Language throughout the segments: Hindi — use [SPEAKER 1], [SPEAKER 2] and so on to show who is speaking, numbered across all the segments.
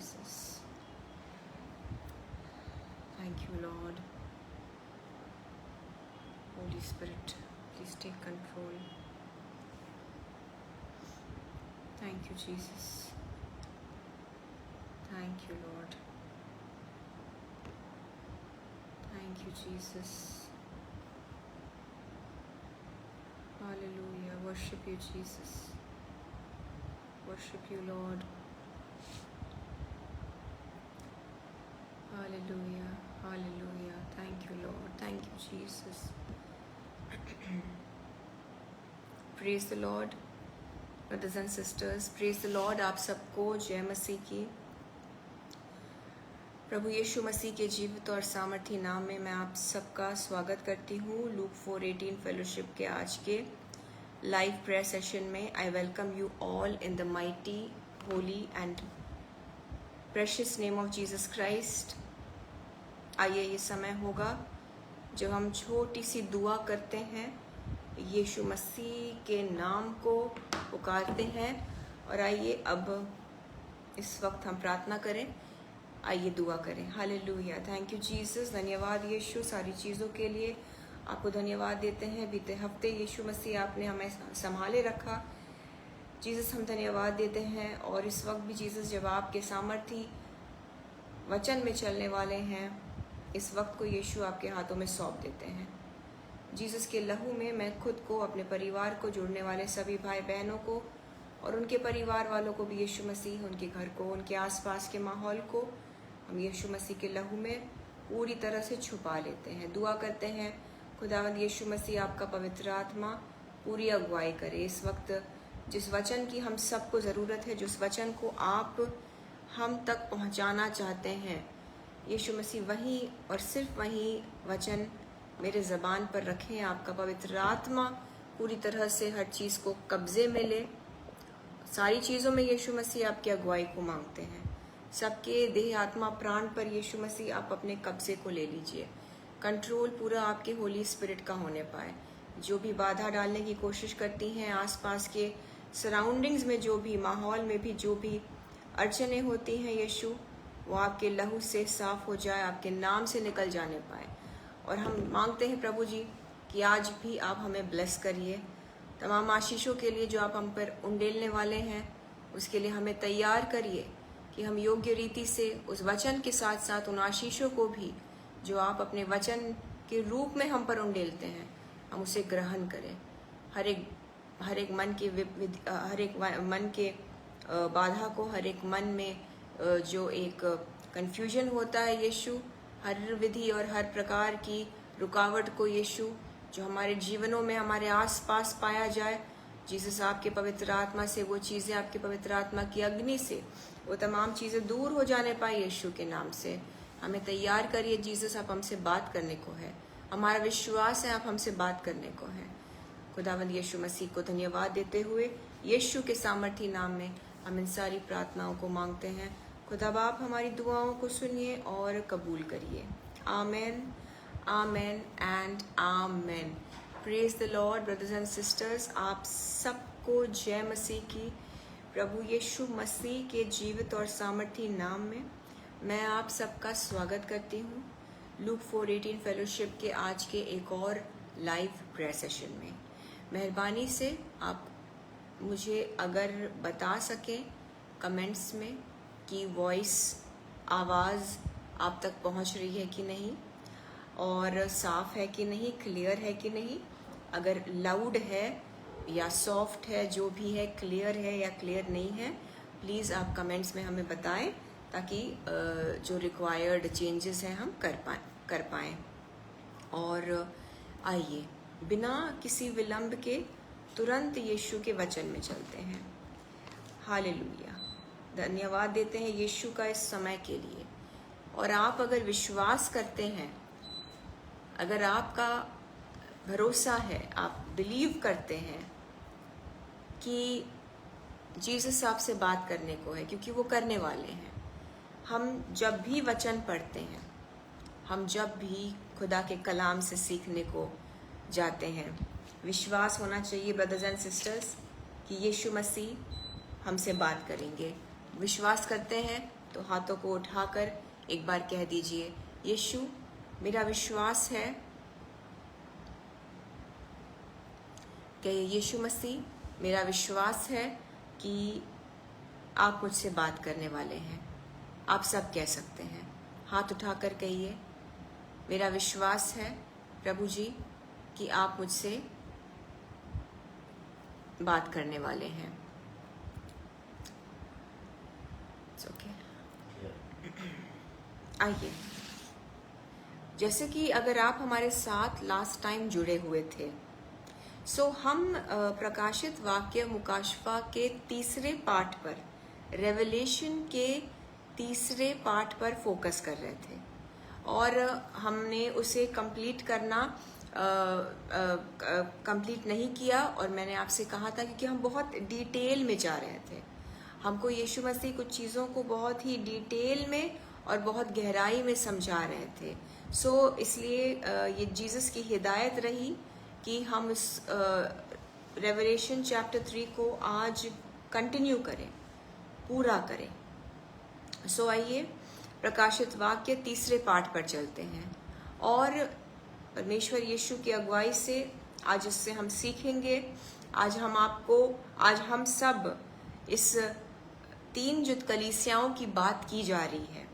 [SPEAKER 1] Jesus. Thank you, Lord. Holy Spirit, please take control. Thank you, Jesus. Thank you, Lord. Thank you, Jesus. Hallelujah. Worship you, Jesus. Worship you, Lord. Hallelujah. Hallelujah. Thank you, Lord. Thank you, Jesus. Praise the Lord. Brothers and sisters, praise the Lord. आप सबको जय मसीह की। प्रभु यीशु मसीह के जीवित और सामर्थी नाम में मैं आप सबका स्वागत करती हूँ। लूक 4:18 फेलोशिप के आज के लाइव प्रेयर सेशन में I welcome you all in the mighty Holi and precious name of Jesus Christ. आइए ये समय होगा जब हम छोटी सी दुआ करते हैं, यीशु मसीह के नाम को पुकारते हैं। और आइए अब इस वक्त हम प्रार्थना करें। आइए दुआ करें। हालेलुया। Thank you Jesus. धन्यवाद यीशु सारी चीज़ों के लिए। आपको धन्यवाद देते हैं। बीते हफ्ते यीशु मसीह आपने हमें संभाले रखा। जीसस हम धन्यवाद देते हैं। और इस वक्त भी जीसस जब आपके सामर्थी वचन में चलने वाले हैं, इस वक्त को यीशु आपके हाथों में सौंप देते हैं। जीसस के लहू में मैं खुद को, अपने परिवार को, जुड़ने वाले सभी भाई बहनों को और उनके परिवार वालों को भी यीशु मसीह, उनके घर को, उनके आसपास के माहौल को हम यीशु मसीह के लहू में पूरी तरह से छुपा लेते हैं। दुआ करते हैं खुदावंद यीशु मसीह आपका पवित्र आत्मा पूरी अगुवाई करे। इस वक्त जिस वचन की हम सबको ज़रूरत है, जिस वचन को आप हम तक पहुंचाना चाहते हैं, यीशु मसीह वहीं और सिर्फ वहीं वचन मेरे ज़बान पर रखें। आपका पवित्र आत्मा पूरी तरह से हर चीज़ को कब्ज़े में ले। सारी चीज़ों में यीशु मसीह आपकी अगुवाई को मांगते हैं। सबके देह, आत्मा, प्राण पर यीशु मसीह आप अपने कब्ज़े को ले लीजिए। कंट्रोल पूरा आपके होली स्पिरिट का होने पाए। जो भी बाधा डालने की कोशिश करती हैं, आसपास के सराउंडिंग्स में जो भी माहौल में भी जो भी अड़चने होती हैं, यीशु वो आपके लहू से साफ हो जाए, आपके नाम से निकल जाने पाए। और हम मांगते हैं प्रभु जी कि आज भी आप हमें ब्लेस करिए। तमाम आशीषों के लिए जो आप हम पर उंडेलने वाले हैं, उसके लिए हमें तैयार करिए कि हम योग्य रीति से उस वचन के साथ साथ उन आशीषों को भी जो आप अपने वचन के रूप में हम पर उंडेलते हैं, हम उसे ग्रहण करें। हर एक मन के हर एक मन के बाधा को, हर एक मन में जो एक कन्फ्यूजन होता है यीशु, हर विधि और हर प्रकार की रुकावट को यीशु जो हमारे जीवनों में हमारे आसपास पाया जाए, जीसस आपके पवित्र आत्मा से वो चीज़ें, आपके पवित्र आत्मा की अग्नि से वो तमाम चीज़ें दूर हो जाने पाए। यीशु के नाम से हमें तैयार करिए जीसस। आप हमसे बात करने को है, हमारा विश्वास है आप हमसे बात करने को है। खुदावंद यीशु मसीह को धन्यवाद देते हुए यीशु के सामर्थी नाम में हम इन सारी प्रार्थनाओं को मांगते हैं। खुदा बाप हमारी दुआओं को सुनिए और कबूल करिए। Amen, amen and amen. Praise the Lord brothers and sisters. आप सबको जय मसीह की। प्रभु यीशु मसीह के जीवित और सामर्थी नाम में मैं आप सबका स्वागत करती हूँ लूक 4:18 फेलोशिप के आज के एक और लाइव प्रेयर सेशन में। मेहरबानी से आप मुझे अगर बता सकें कमेंट्स में कि वॉइस, आवाज़ आप तक पहुंच रही है कि नहीं, और साफ़ है कि नहीं, क्लियर है कि नहीं। अगर लाउड है या सॉफ्ट है, जो भी है, क्लियर है या क्लियर नहीं है, प्लीज़ आप कमेंट्स में हमें बताएं ताकि जो रिक्वायर्ड चेंजेस हैं हम कर पाएँ। और आइए बिना किसी विलंब के तुरंत यीशु के वचन में चलते हैं। हालेलुया। धन्यवाद देते हैं यीशु का इस समय के लिए। और आप अगर विश्वास करते हैं, अगर आपका भरोसा है, आप बिलीव करते हैं कि जीसस आपसे बात करने को है, क्योंकि वो करने वाले हैं। हम जब भी वचन पढ़ते हैं, हम जब भी खुदा के कलाम से सीखने को जाते हैं, विश्वास होना चाहिए ब्रदर्स एंड सिस्टर्स कि यीशु मसीह हमसे बात करेंगे। विश्वास करते हैं तो हाथों को उठाकर एक बार कह दीजिए, यीशु मेरा विश्वास है, कहिए यीशु मसीह मेरा विश्वास है कि आप मुझसे बात करने वाले हैं। आप सब कह सकते हैं, हाथ उठाकर कहिए, मेरा विश्वास है प्रभु जी कि आप मुझसे बात करने वाले हैं। आइए, जैसे कि अगर आप हमारे साथ लास्ट टाइम जुड़े हुए थे, सो हम प्रकाशित वाक्य मुकाशफा के तीसरे पाठ पर, रेवलेशन के तीसरे पाठ पर फोकस कर रहे थे और हमने उसे कंप्लीट नहीं किया। और मैंने आपसे कहा था क्योंकि हम बहुत डिटेल में जा रहे थे, हमको यीशु मसीह कुछ चीज़ों को बहुत ही डिटेल में और बहुत गहराई में समझा रहे थे। सो इसलिए ये जीसस की हिदायत रही कि हम इस रेवलेशन चैप्टर 3 को आज कंटिन्यू करें, पूरा करें। सो आइए प्रकाशित वाक्य तीसरे पाठ पर चलते हैं और परमेश्वर यीशु की अगुवाई से आज इससे हम सीखेंगे। आज हम सब इस 3 जो कलीसियाओं की बात की जा रही है,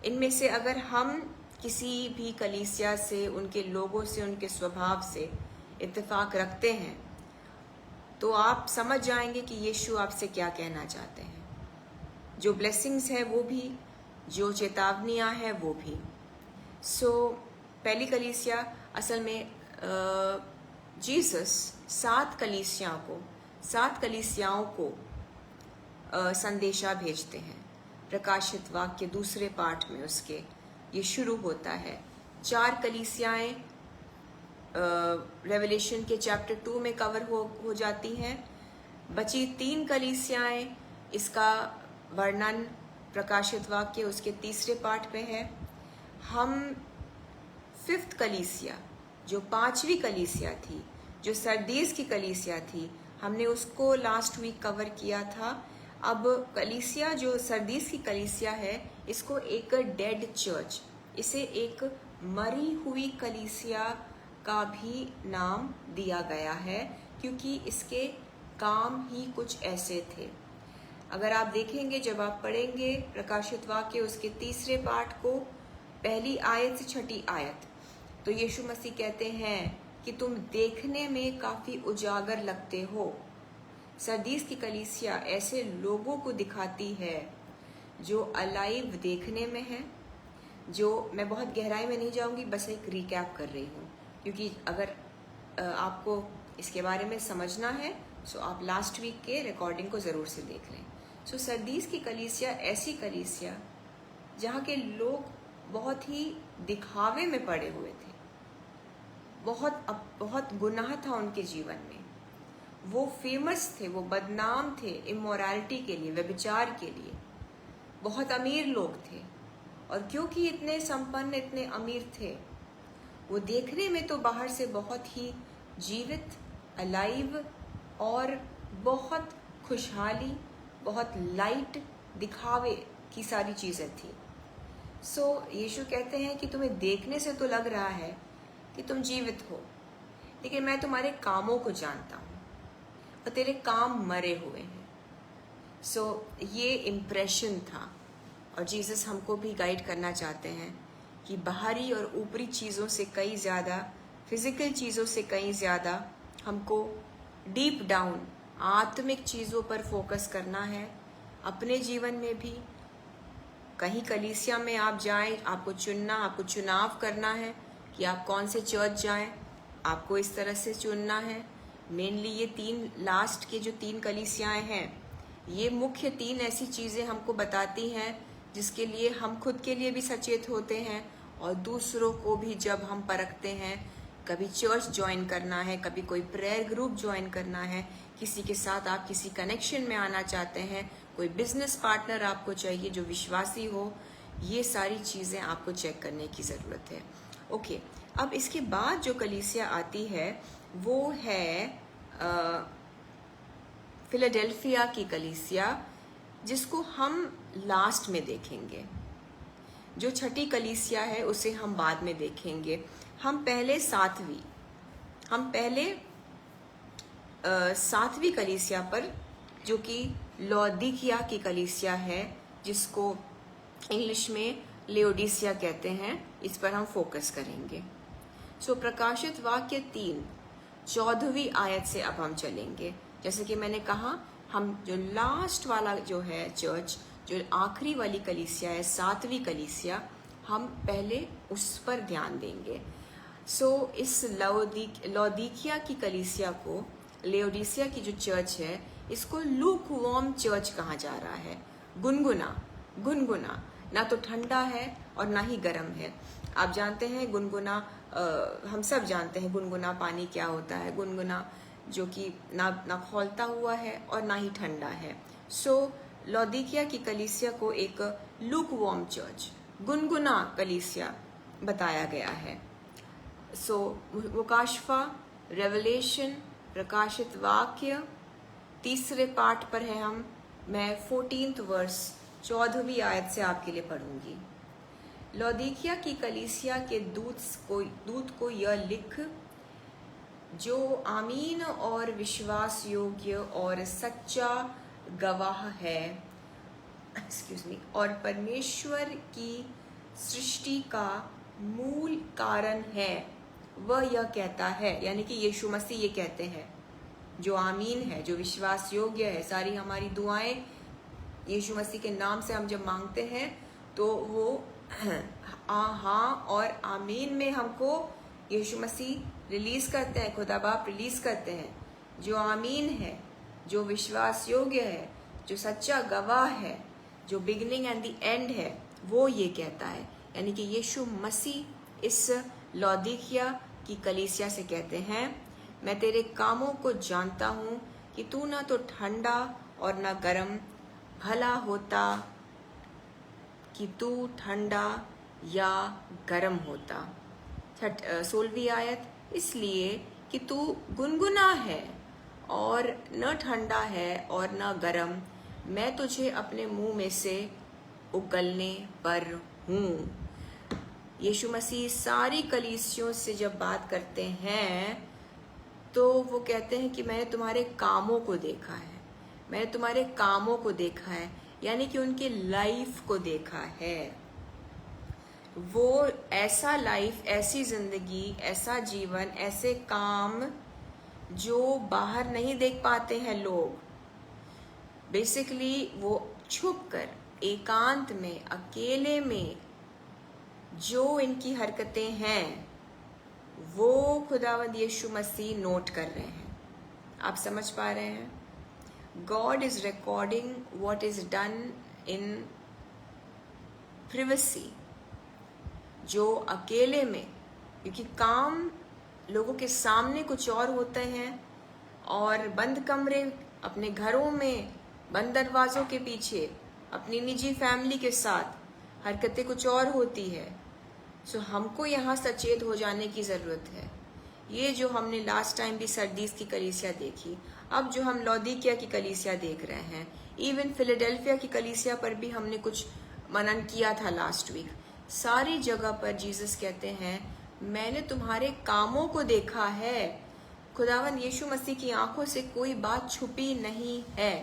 [SPEAKER 1] इनमें से अगर हम किसी भी कलीसिया से, उनके लोगों से, उनके स्वभाव से इत्तेफाक रखते हैं तो आप समझ जाएंगे कि यीशु आपसे क्या कहना चाहते हैं। जो ब्लेसिंग्स है वो भी, जो चेतावनियां हैं वो भी। सो पहली कलीसिया, असल में जीसस 7 कलीसियाओं को संदेशा भेजते हैं। प्रकाशित वाक्य दूसरे पाठ में उसके ये शुरू होता है। 4 कलीसियाएं रेवलेशन के चैप्टर 2 में कवर हो जाती हैं। बची 3 कलीसियाएं, इसका वर्णन प्रकाशित वाक्य उसके तीसरे पाठ में है। हम 5th कलीसिया, जो 5वीं कलीसिया थी, जो सरदीस की कलीसिया थी, हमने उसको लास्ट वीक कवर किया था। अब कलीसिया जो सरदीस की कलीसिया है, इसको एक डेड चर्च, इसे एक मरी हुई कलीसिया का भी नाम दिया गया है क्योंकि इसके काम ही कुछ ऐसे थे। अगर आप देखेंगे, जब आप पढ़ेंगे प्रकाशित वाक्य उसके तीसरे पाठ को, पहली आयत से 6ठी आयत, तो यीशु मसीह कहते हैं कि तुम देखने में काफी उजागर लगते हो। सरदीस की कलीसिया ऐसे लोगों को दिखाती है जो अलाइव देखने में है, जो, मैं बहुत गहराई में नहीं जाऊंगी, बस एक रिकैप कर रही हूँ क्योंकि अगर आपको इसके बारे में समझना है सो आप लास्ट वीक के रिकॉर्डिंग को ज़रूर से देख लें। सो सरदीस की कलीसिया ऐसी कलीसिया जहाँ के लोग बहुत ही दिखावे में पड़े हुए थे, बहुत गुनाह था उनके जीवन में, वो फेमस थे, वो बदनाम थे इमोरलिटी के लिए, व्यभिचार के लिए, बहुत अमीर लोग थे। और क्योंकि इतने संपन्न, इतने अमीर थे, वो देखने में तो बाहर से बहुत ही जीवित, अलाइव और बहुत खुशहाली, बहुत लाइट दिखावे की सारी चीज़ें थी। सो यीशु कहते हैं कि तुम्हें देखने से तो लग रहा है कि तुम जीवित हो, लेकिन मैं तुम्हारे कामों को जानता हूँ और तेरे काम मरे हुए हैं। सो ये इम्प्रेशन था और जीसस हमको भी गाइड करना चाहते हैं कि बाहरी और ऊपरी चीज़ों से कई ज़्यादा, फिजिकल चीज़ों से कई ज़्यादा हमको डीप डाउन आत्मिक चीज़ों पर फोकस करना है। अपने जीवन में भी कहीं कलीसिया में आप जाएं, आपको चुनाव करना है कि आप कौन से चर्च जाएं, आपको इस तरह से चुनना है। मेनली ये 3 लास्ट के जो 3 कलीसियाएं हैं, ये मुख्य 3 ऐसी चीज़ें हमको बताती हैं जिसके लिए हम खुद के लिए भी सचेत होते हैं और दूसरों को भी जब हम परखते हैं, कभी चर्च ज्वाइन करना है, कभी कोई प्रेयर ग्रुप ज्वाइन करना है, किसी के साथ आप किसी कनेक्शन में आना चाहते हैं, कोई बिजनेस पार्टनर आपको चाहिए जो विश्वासी हो, ये सारी चीज़ें आपको चेक करने की ज़रूरत है। ओके, अब इसके बाद जो कलीसिया आती है वो है फिलाडेल्फिया की कलीसिया। जिसको हम लास्ट में देखेंगे। जो छठी कलीसिया है उसे हम बाद में देखेंगे। हम पहले सातवीं कलीसिया पर, जो कि लौदीकिया की कलीसिया है, जिसको इंग्लिश में लेओडीसिया कहते हैं, इस पर हम फोकस करेंगे। सो प्रकाशित वाक्य 3 14वीं आयत से अब हम चलेंगे। जैसे कि मैंने कहा, हम जो लास्ट वाला जो है चर्च, जो आखिरी वाली कलीसिया है, सातवीं कलीसिया, हम पहले उस पर ध्यान देंगे। सो इस लौदीकिया की कलीसिया को, लेओडीसिया की जो चर्च है, इसको लूकवार्म चर्च कहा जा रहा है। गुनगुना, ना तो ठंडा है और ना ही गर्म है। आप जानते हैं गुनगुना, हम सब जानते हैं गुनगुना पानी क्या होता है। गुनगुना जो कि ना खौलता हुआ है और ना ही ठंडा है। सो लौदीकिया की कलीसिया को एक लूकवार्म चर्च, गुनगुना कलीसिया बताया गया है। सो मुकाशफा, रेवलेशन, प्रकाशित वाक्य, तीसरे पाठ पर है हम। मैं 14th वर्स 14वीं आयत से आपके लिए पढ़ूंगी। लौदीकिया की कलीसिया के दूत को यह लिख, जो आमीन और विश्वास योग्य और सच्चा गवाह है, और परमेश्वर की सृष्टि का मूल कारण है, वह यह कहता है, यानी कि यीशु मसीह ये कहते हैं, जो आमीन है, जो विश्वास योग्य है। सारी हमारी दुआएं यीशु मसीह के नाम से हम जब मांगते हैं तो वो हाँ और आमीन में हमको यीशु मसीह रिलीज करते हैं, खुदा बाप रिलीज करते हैं। जो आमीन है, जो विश्वास योग्य है, जो सच्चा गवाह है, जो बिगिनिंग एंड द एंड है, वो ये कहता है। यानी कि यीशु मसीह इस लौदीकिया की कलीसिया से कहते हैं, मैं तेरे कामों को जानता हूँ कि तू ना तो ठंडा और ना गर्म। भला होता कि तू ठंडा या गर्म होता। 16वीं आयत, इसलिए कि तू गुनगुना है और न ठंडा है और न गर्म, मैं तुझे अपने मुंह में से उगलने पर हूँ। यीशु मसीह सारी कलीसियों से जब बात करते हैं तो वो कहते हैं कि मैंने तुम्हारे कामों को देखा है, मैंने तुम्हारे कामों को देखा है, यानी कि उनकी लाइफ को देखा है। वो ऐसा लाइफ, ऐसी जिंदगी, ऐसा जीवन, ऐसे काम जो बाहर नहीं देख पाते हैं लोग। बेसिकली वो छुप कर, एकांत में, अकेले में जो इनकी हरकतें हैं, वो खुदावंद यीशु मसीह नोट कर रहे हैं। आप समझ पा रहे हैं? God is recording what is done in privacy, जो अकेले में, क्योंकि काम लोगों के सामने कुछ और होते हैं और बंद कमरे, अपने घरों में, बंद दरवाजों के पीछे, अपनी निजी फैमिली के साथ हरकतें कुछ और होती है। सो हमको यहाँ सचेत हो जाने की ज़रूरत है। ये जो हमने लास्ट टाइम भी सरदीस की कलीसिया देखी, अब जो हम लौदीकिया की कलीसिया देख रहे हैं, इवन फिलाडेल्फिया की कलीसिया पर भी हमने कुछ मनन किया था लास्ट वीक। सारी जगह पर जीसस कहते हैं, मैंने तुम्हारे कामों को देखा है। खुदावन यीशु मसीह की आंखों से कोई बात छुपी नहीं है,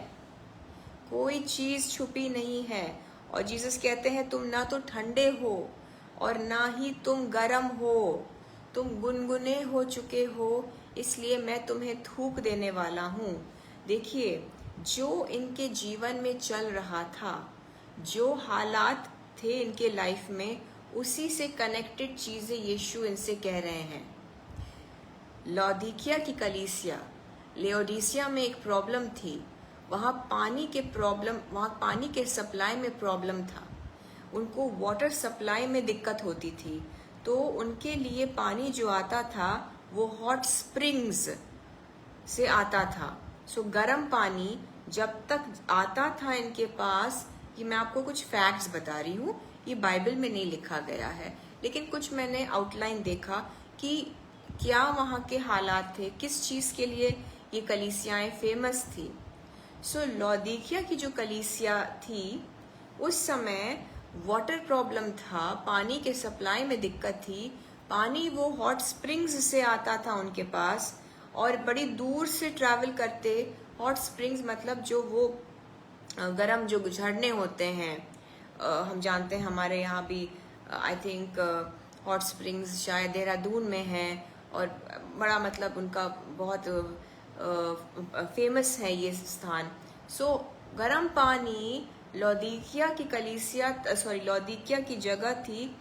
[SPEAKER 1] कोई चीज़ छुपी नहीं है। और जीसस कहते हैं, तुम ना तो ठंडे हो और ना ही तुम गर्म हो, तुम गुनगुने हो चुके हो, इसलिए मैं तुम्हें थूक देने वाला हूँ। देखिए, जो इनके जीवन में चल रहा था, जो हालात थे इनके लाइफ में, उसी से कनेक्टेड चीज़ें यीशु इनसे कह रहे हैं। लौदीकिया की कलीसिया, लेओडीसिया में एक प्रॉब्लम थी, वहाँ पानी के सप्लाई में प्रॉब्लम था। उनको वाटर सप्लाई में दिक्कत होती थी, तो उनके लिए पानी जो आता था वो हॉट स्प्रिंग्स से आता था। सो गर्म पानी जब तक आता था इनके पास, कि मैं आपको कुछ फैक्ट्स बता रही हूँ, ये बाइबल में नहीं लिखा गया है, लेकिन कुछ मैंने आउटलाइन देखा कि क्या वहाँ के हालात थे, किस चीज़ के लिए ये कलीसियाएं फेमस थी। सो लौदीकिया की जो कलीसिया थी उस समय वाटर प्रॉब्लम था, पानी के सप्लाई में दिक्कत थी। पानी वो हॉट स्प्रिंग्स से आता था उनके पास और बड़ी दूर से ट्रैवल करते। हॉट स्प्रिंग्स मतलब जो वो गरम जो झरने होते हैं, हम जानते हैं हमारे यहाँ भी आई थिंक हॉट स्प्रिंग्स शायद देहरादून में है और बड़ा मतलब उनका बहुत फेमस है ये स्थान। सो गरम पानी लौदीकिया की कलीसिया लौदीकिया की जगह थी।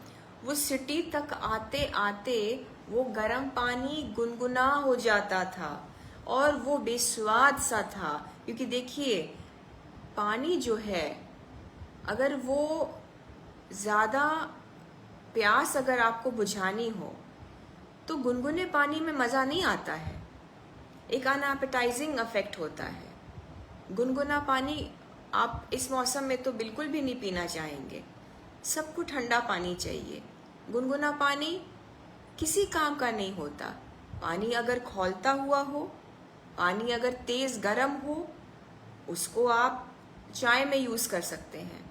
[SPEAKER 1] वो सिटी तक आते आते वो गरम पानी गुनगुना हो जाता था और वो बेस्वाद सा था। क्योंकि देखिए पानी जो है, अगर वो ज़्यादा प्यास अगर आपको बुझानी हो तो गुनगुने पानी में मज़ा नहीं आता है, एक अनएपेटाइजिंग इफेक्ट होता है। गुनगुना पानी आप इस मौसम में तो बिल्कुल भी नहीं पीना चाहेंगे, सबको ठंडा पानी चाहिए। गुनगुना पानी किसी काम का नहीं होता। पानी अगर खौलता हुआ हो, पानी अगर तेज़ गर्म हो, उसको आप चाय में यूज़ कर सकते हैं।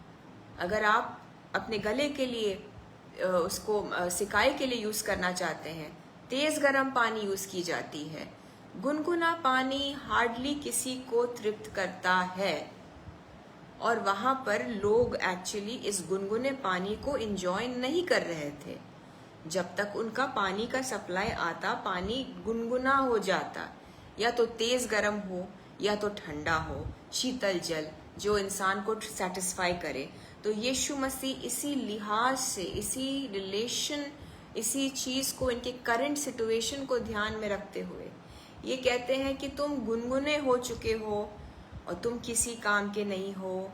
[SPEAKER 1] अगर आप अपने गले के लिए उसको सिकाई के लिए यूज़ करना चाहते हैं, तेज़ गर्म पानी यूज़ की जाती है। गुनगुना पानी हार्डली किसी को तृप्त करता है और वहाँ पर लोग एक्चुअली इस गुनगुने पानी को एंजॉय नहीं कर रहे थे। जब तक उनका पानी का सप्लाई आता, पानी गुनगुना हो जाता, या तो तेज़ गर्म हो या तो ठंडा हो, शीतल जल जो इंसान को सेटिस्फाई करे। तो यीशु मसीह इसी लिहाज से, इसी रिलेशन, इसी चीज़ को, इनके करंट सिचुएशन को ध्यान में रखते हुए ये कहते हैं कि तुम गुनगुने हो चुके हो और तुम किसी काम के नहीं हो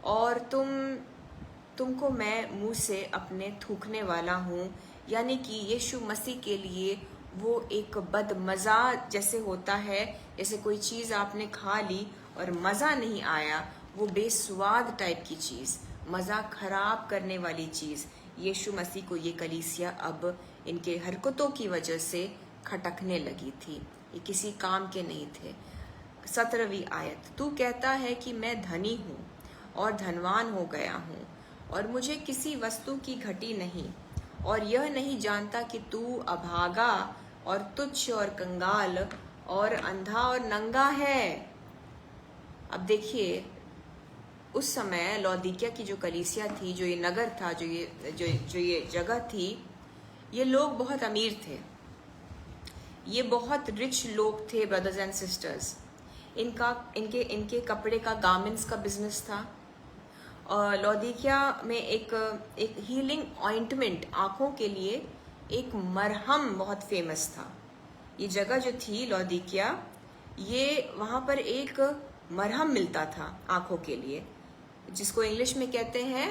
[SPEAKER 1] और तुमको मैं मुंह से अपने थूकने वाला हूँ। यानी कि यीशु मसीह के लिए वो एक बदमज़ा जैसे होता है, जैसे कोई चीज़ आपने खा ली और मज़ा नहीं आया, वो बेस्वाद टाइप की चीज़, मज़ा खराब करने वाली चीज़ यीशु मसीह को ये कलीसिया अब इनके हरकतों की वजह से खटकने लगी थी। ये किसी काम के नहीं थे। 17वीं आयत, तू कहता है कि मैं धनी हूँ और धनवान हो गया हूँ और मुझे किसी वस्तु की घटी नहीं, और यह नहीं जानता कि तू अभागा और तुच्छ और कंगाल और अंधा और नंगा है। अब देखिए उस समय लौदीकिया की जो कलीसिया थी, जो ये नगर था, जो ये जगह थी, ये लोग बहुत अमीर थे, ये बहुत रिच लोग थे ब्रदर्स एंड सिस्टर्स। इनके कपड़े का, गारमेंट्स का बिजनेस था। और लौदीकिया में एक हीलिंग ऑइंटमेंट, आँखों के लिए एक मरहम बहुत फेमस था। ये जगह जो थी लौदीकिया, ये वहाँ पर एक मरहम मिलता था आँखों के लिए, जिसको इंग्लिश में कहते हैं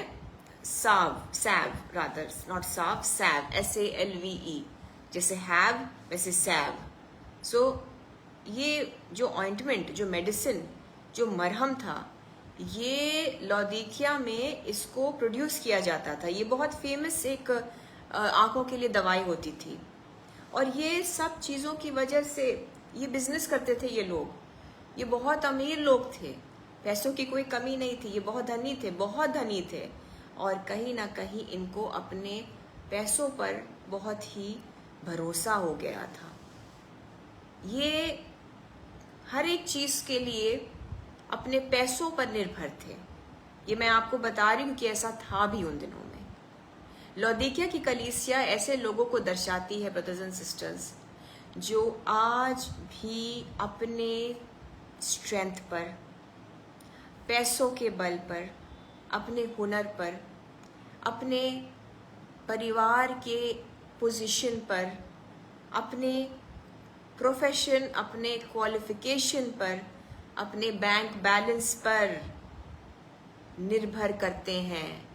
[SPEAKER 1] सैव, रादर नॉट साव, सैव, SALVE, जैसे हैव वैसे सैव। सो ये जो ऑइंटमेंट, जो मेडिसिन, जो मरहम था, ये लौदीकिया में इसको प्रोड्यूस किया जाता था। ये बहुत फेमस एक आँखों के लिए दवाई होती थी। और ये सब चीज़ों की वजह से ये बिजनेस करते थे ये लोग। ये बहुत अमीर लोग थे, पैसों की कोई कमी नहीं थी, ये बहुत धनी थे, बहुत धनी थे। और कहीं ना कहीं इनको अपने पैसों पर बहुत ही भरोसा हो गया था। ये हर एक चीज़ के लिए अपने पैसों पर निर्भर थे। ये मैं आपको बता रही हूँ कि ऐसा था भी उन दिनों में। लौदीकिया की कलीसिया ऐसे लोगों को दर्शाती है ब्रदर्स एंड सिस्टर्स, जो आज भी अपने स्ट्रेंथ पर, पैसों के बल पर, अपने हुनर पर, अपने परिवार के पोजीशन पर, अपने प्रोफेशन, अपने क्वालिफिकेशन पर, अपने बैंक बैलेंस पर निर्भर करते हैं।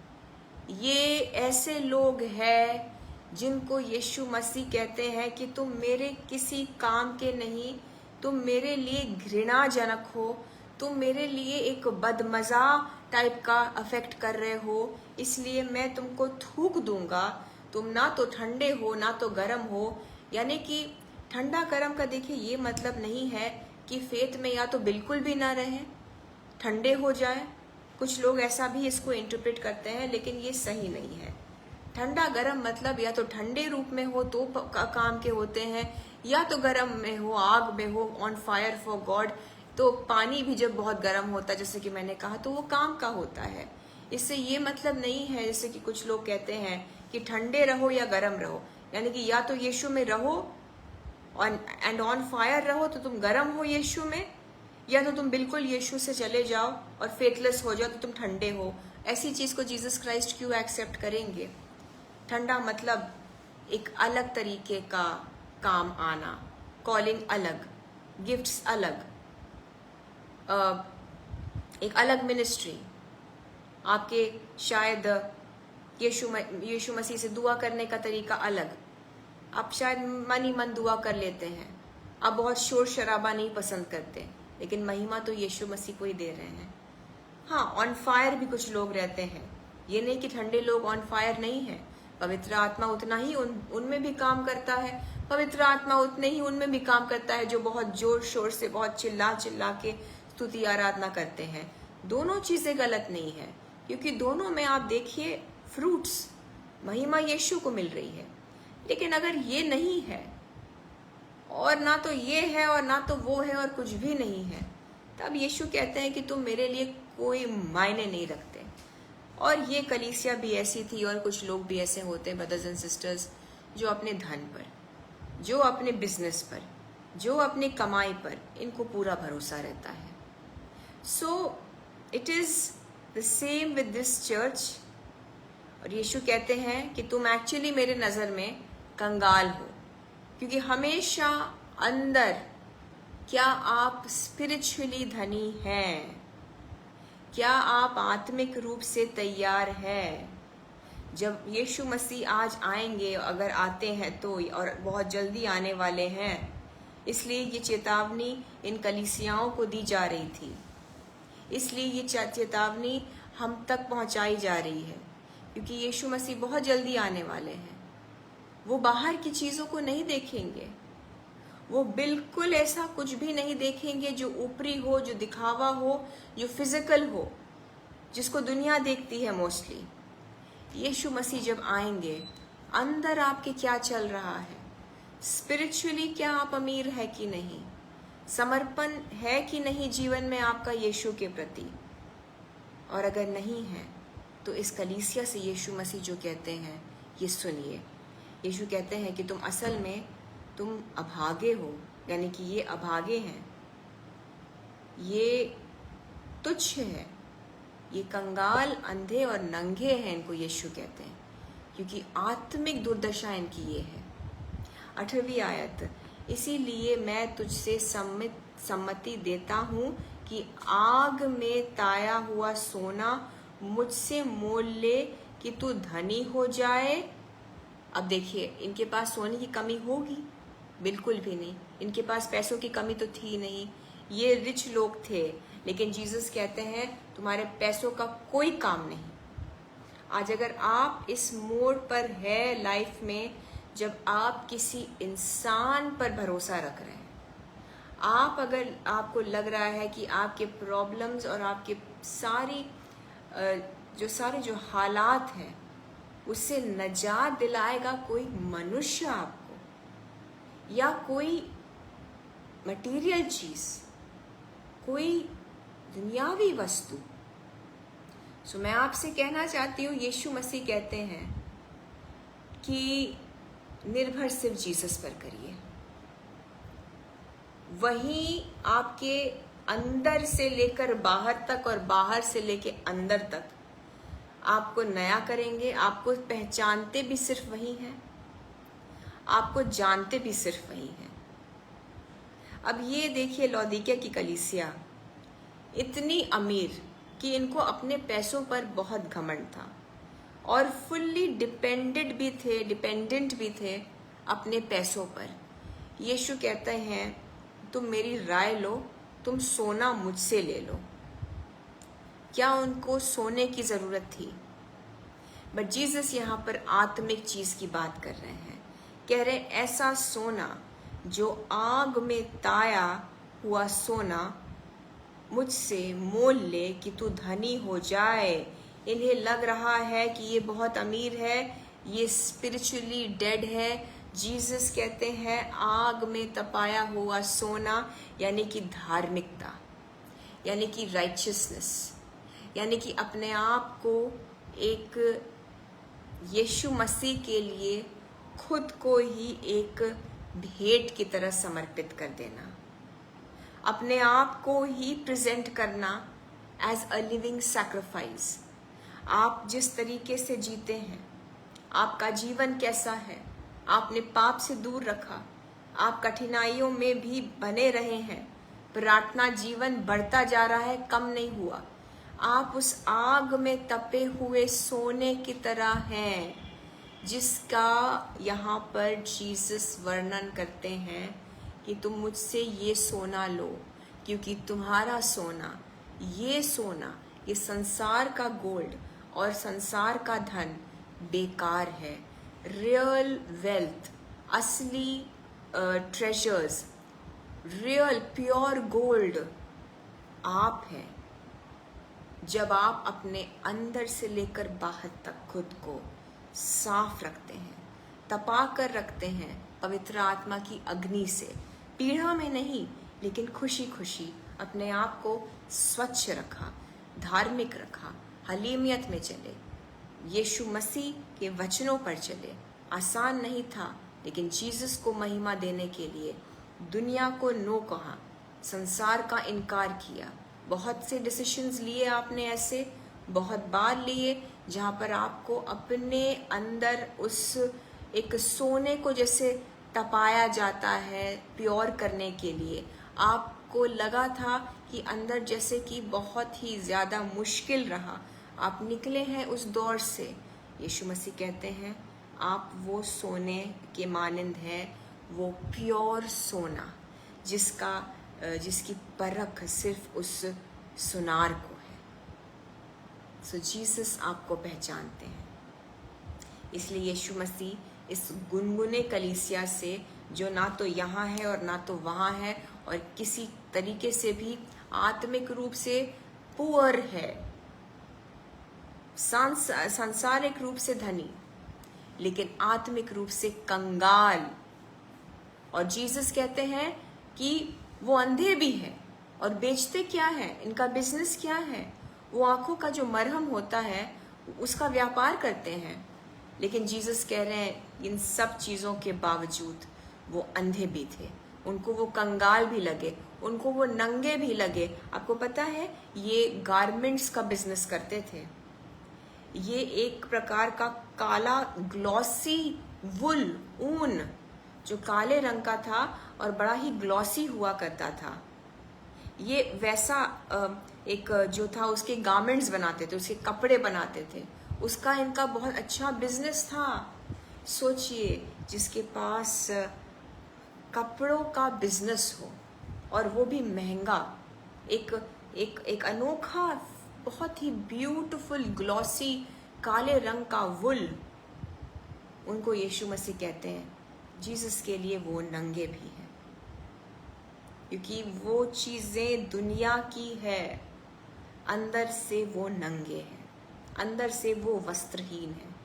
[SPEAKER 1] ये ऐसे लोग हैं जिनको यीशु मसीह कहते हैं कि तुम मेरे किसी काम के नहीं, तुम मेरे लिए घृणाजनक हो, तुम मेरे लिए एक बदमज़ा टाइप का अफेक्ट कर रहे हो, इसलिए मैं तुमको थूक दूंगा। तुम ना तो ठंडे हो ना तो गर्म हो। यानी कि ठंडा गर्म का देखिए ये मतलब नहीं है कि फेथ में या तो बिल्कुल भी ना रहे ठंडे हो जाए। कुछ लोग ऐसा भी इसको इंटरप्रेट करते हैं, लेकिन ये सही नहीं है। ठंडा गरम मतलब या तो ठंडे रूप में हो तो काम के होते हैं, या तो गरम में हो, आग में हो, ऑन फायर फॉर गॉड। तो पानी भी जब बहुत गर्म होता है, जैसे कि मैंने कहा, तो वो काम का होता है। इससे ये मतलब नहीं है जैसे कि कुछ लोग कहते हैं कि ठंडे रहो या गरम रहो, यानी कि या तो यीशु में रहो एंड ऑन फायर रहो तो तुम गरम हो यीशु में, या तो तुम बिल्कुल यीशु से चले जाओ और फेथलेस हो जाओ तो तुम ठंडे हो। ऐसी चीज को जीसस क्राइस्ट क्यों एक्सेप्ट करेंगे? ठंडा मतलब एक अलग तरीके का काम आना, कॉलिंग अलग, गिफ्ट्स अलग, एक अलग मिनिस्ट्री। आपके शायद यीशु मसीह से दुआ करने का तरीका अलग। आप शायद मन ही मन दुआ कर लेते हैं, आप बहुत शोर शराबा नहीं पसंद करते, लेकिन महिमा तो यीशु मसीह को ही दे रहे हैं। हाँ, ऑन फायर भी कुछ लोग रहते हैं, ये नहीं कि ठंडे लोग ऑन फायर नहीं है। पवित्र आत्मा उतना ही उनमें भी काम करता है। पवित्र आत्मा उतने ही उनमें भी काम करता है जो बहुत जोर शोर से, बहुत चिल्ला चिल्ला के स्तुति आराधना करते हैं। दोनों चीजें गलत नहीं है, क्योंकि दोनों में आप देखिए फ्रूट्स, महिमा यीशु को मिल रही है। लेकिन अगर ये नहीं है, और ना तो ये है और ना तो वो है और कुछ भी नहीं है, तब यीशु कहते हैं कि तुम मेरे लिए कोई मायने नहीं रखते। और ये कलीसिया भी ऐसी थी, और कुछ लोग भी ऐसे होते हैं ब्रदर्स एंड सिस्टर्स, जो अपने धन पर, जो अपने बिजनेस पर, जो अपनी कमाई पर, इनको पूरा भरोसा रहता है। So it is the same with this church. और यीशु कहते हैं कि तुम एक्चुअली मेरे नजर में कंगाल हो, क्योंकि हमेशा अंदर, क्या आप स्पिरिचुअली धनी हैं? क्या आप आत्मिक रूप से तैयार हैं? जब यीशु मसीह आज आएंगे, अगर आते हैं तो, और बहुत जल्दी आने वाले हैं, इसलिए ये चेतावनी इन कलीसियाओं को दी जा रही थी, इसलिए ये चेतावनी हम तक पहुंचाई जा रही है, क्योंकि यीशु मसीह बहुत जल्दी आने वाले हैं। वो बाहर की चीजों को नहीं देखेंगे, वो बिल्कुल ऐसा कुछ भी नहीं देखेंगे जो ऊपरी हो, जो दिखावा हो, जो फिजिकल हो, जिसको दुनिया देखती है मोस्टली। यीशु मसीह जब आएंगे, अंदर आपके क्या चल रहा है, स्पिरिचुअली क्या आप अमीर है कि नहीं, समर्पण है कि नहीं जीवन में आपका यीशु के प्रति। और अगर नहीं है तो इस कलीसिया से यीशु मसीह जो कहते हैं ये सुनिए। यीशु कहते हैं कि तुम असल में तुम अभागे हो, यानी कि ये अभागे हैं, ये तुच्छ है, ये कंगाल, अंधे और नंगे हैं, इनको यीशु कहते हैं, क्योंकि आत्मिक दुर्दशा इनकी ये है। 18वीं आयत, इसीलिए मैं तुझसे सम्मति देता हूँ कि आग में ताया हुआ सोना मुझसे मोल ले कि तू धनी हो जाए। अब देखिए, इनके पास सोने की कमी होगी? बिल्कुल भी नहीं। इनके पास पैसों की कमी तो थी नहीं, ये रिच लोग थे। लेकिन जीसस कहते हैं तुम्हारे पैसों का कोई काम नहीं। आज अगर आप इस मोड़ पर है लाइफ में, जब आप किसी इंसान पर भरोसा रख रहे हैं, आप अगर आपको लग रहा है कि आपके प्रॉब्लम्स और आपके सारे जो हालात हैं उससे नजात दिलाएगा कोई मनुष्य आपको, या कोई मटेरियल चीज, कोई दुनियावी वस्तु। सो मैं आपसे कहना चाहती हूँ, यीशु मसीह कहते हैं कि निर्भर सिर्फ जीसस पर करिए, वही आपके अंदर से लेकर बाहर तक और बाहर से लेकर अंदर तक आपको नया करेंगे। आपको पहचानते भी सिर्फ वही हैं, आपको जानते भी सिर्फ वही हैं। अब ये देखिए, लौदीकिया की कलीसिया इतनी अमीर कि इनको अपने पैसों पर बहुत घमंड था, और फुल्ली डिपेंडेंट भी थे अपने पैसों पर। यीशु कहते हैं तुम मेरी राय लो, तुम सोना मुझसे ले लो। क्या उनको सोने की जरूरत थी? बट जीसस यहाँ पर आत्मिक चीज की बात कर रहे हैं। कह रहे ऐसा सोना जो आग में ताया हुआ सोना मुझसे मोल ले कि तू धनी हो जाए। इन्हें लग रहा है कि ये बहुत अमीर है, ये स्पिरिचुअली डेड है। जीसस कहते हैं आग में तपाया हुआ सोना, यानी कि धार्मिकता, यानी कि राइचियसनेस, यानी कि अपने आप को एक यीशु मसीह के लिए खुद को ही एक भेंट की तरह समर्पित कर देना, अपने आप को ही प्रेजेंट करना एज अ लिविंग सैक्रिफाइस। आप जिस तरीके से जीते हैं, आपका जीवन कैसा है, आपने पाप से दूर रखा, आप कठिनाइयों में भी बने रहे हैं, प्रार्थना जीवन बढ़ता जा रहा है, कम नहीं हुआ। आप उस आग में तपे हुए सोने की तरह हैं, जिसका यहाँ पर जीसस वर्णन करते हैं कि तुम मुझसे ये सोना लो, क्योंकि तुम्हारा सोना, ये सोना, ये संसार का गोल्ड और संसार का धन बेकार है। रियल वेल्थ, असली ट्रेजर्स, रियल प्योर गोल्ड आप हैं, जब आप अपने अंदर से लेकर बाहर तक खुद को साफ रखते हैं, तपा कर रखते हैं पवित्र आत्मा की अग्नि से। पीड़ा में नहीं, लेकिन खुशी खुशी अपने आप को स्वच्छ रखा, धार्मिक रखा, हलीमियत में चले, यीशु मसीह के वचनों पर चले। आसान नहीं था, लेकिन जीसस को महिमा देने के लिए दुनिया को नो कहा, संसार का इनकार किया। बहुत से डिसीजंस लिए आपने, ऐसे बहुत बार लिए, जहाँ पर आपको अपने अंदर उस एक सोने को जैसे तपाया जाता है प्योर करने के लिए। आपको लगा था कि अंदर जैसे कि बहुत ही ज़्यादा मुश्किल रहा, आप निकले हैं उस दौर से। यीशु मसीह कहते हैं आप वो सोने के मानंद हैं, वो प्योर सोना जिसकी परख सिर्फ उस सुनार को है। सो जीसस आपको पहचानते हैं, इसलिए यीशु मसीह इस गुनगुने कलीसिया से, जो ना तो यहाँ है और ना तो वहाँ है, और किसी तरीके से भी आत्मिक रूप से पुअर है, सांसारिक रूप से धनी, लेकिन आत्मिक रूप से कंगाल। और जीसस कहते हैं कि वो अंधे भी हैं और बेचते क्या है, इनका बिजनेस क्या है, वो आंखों का जो मरहम होता है उसका व्यापार करते हैं। लेकिन जीसस कह रहे हैं इन सब चीज़ों के बावजूद वो अंधे भी थे, उनको वो कंगाल भी लगे, उनको वो नंगे भी लगे। आपको पता है ये गारमेंट्स का बिजनेस करते थे। ये एक प्रकार का काला ग्लॉसी वुल, ऊन, जो काले रंग का था और बड़ा ही ग्लॉसी हुआ करता था। ये वैसा एक जो था, उसके गारमेंट्स बनाते थे, उसके कपड़े बनाते थे, उसका इनका बहुत अच्छा बिजनेस था। सोचिए, जिसके पास कपड़ों का बिजनेस हो और वो भी महंगा, एक अनोखा, बहुत ही ब्यूटीफुल ग्लॉसी काले रंग का वुल, उनको यीशु मसीह कहते हैं जीसस के लिए वो नंगे भी हैं, क्योंकि वो चीज़ें दुनिया की है, अंदर से वो नंगे हैं, अंदर से वो वस्त्रहीन हैं,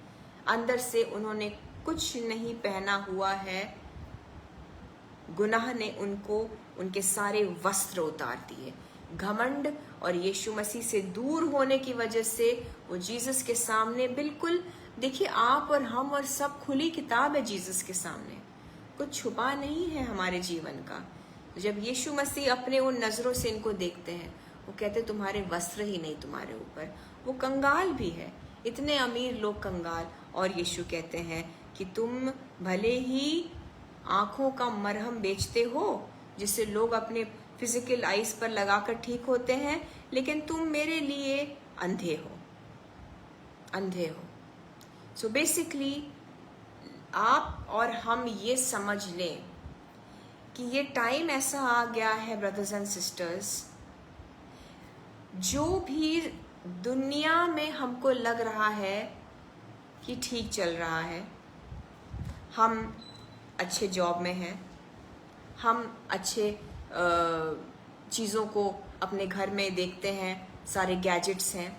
[SPEAKER 1] अंदर से उन्होंने कुछ नहीं पहना हुआ है। गुनाह ने उनको उनके सारे वस्त्र उतार दिए। घमंड और यीशु मसीह से दूर होने की वजह से वो जीसस के सामने बिल्कुल, देखिए आप और हम और सब खुली किताब है जीसस के सामने, कुछ छुपा नहीं है हमारे जीवन का। तो जब यीशु मसीह अपने उन नज़रों से इनको देखते हैं, वो कहते तुम्हारे वस्त्र ही नहीं तुम्हारे ऊपर। वो कंगाल भी है, इतने अमीर लोग कंगाल, और यीशु कहते हैं कि तुम भले ही आँखों का मरहम बेचते हो जिससे लोग अपने फिजिकल आइज पर लगाकर ठीक होते हैं, लेकिन तुम मेरे लिए अंधे हो। सो बेसिकली आप और हम ये समझ लें कि ये टाइम ऐसा आ गया है ब्रदर्स एंड सिस्टर्स, जो भी दुनिया में हमको लग रहा है कि ठीक चल रहा है, हम अच्छे जॉब में हैं, हम अच्छे चीज़ों को अपने घर में देखते हैं सारे गैजेट्स हैं,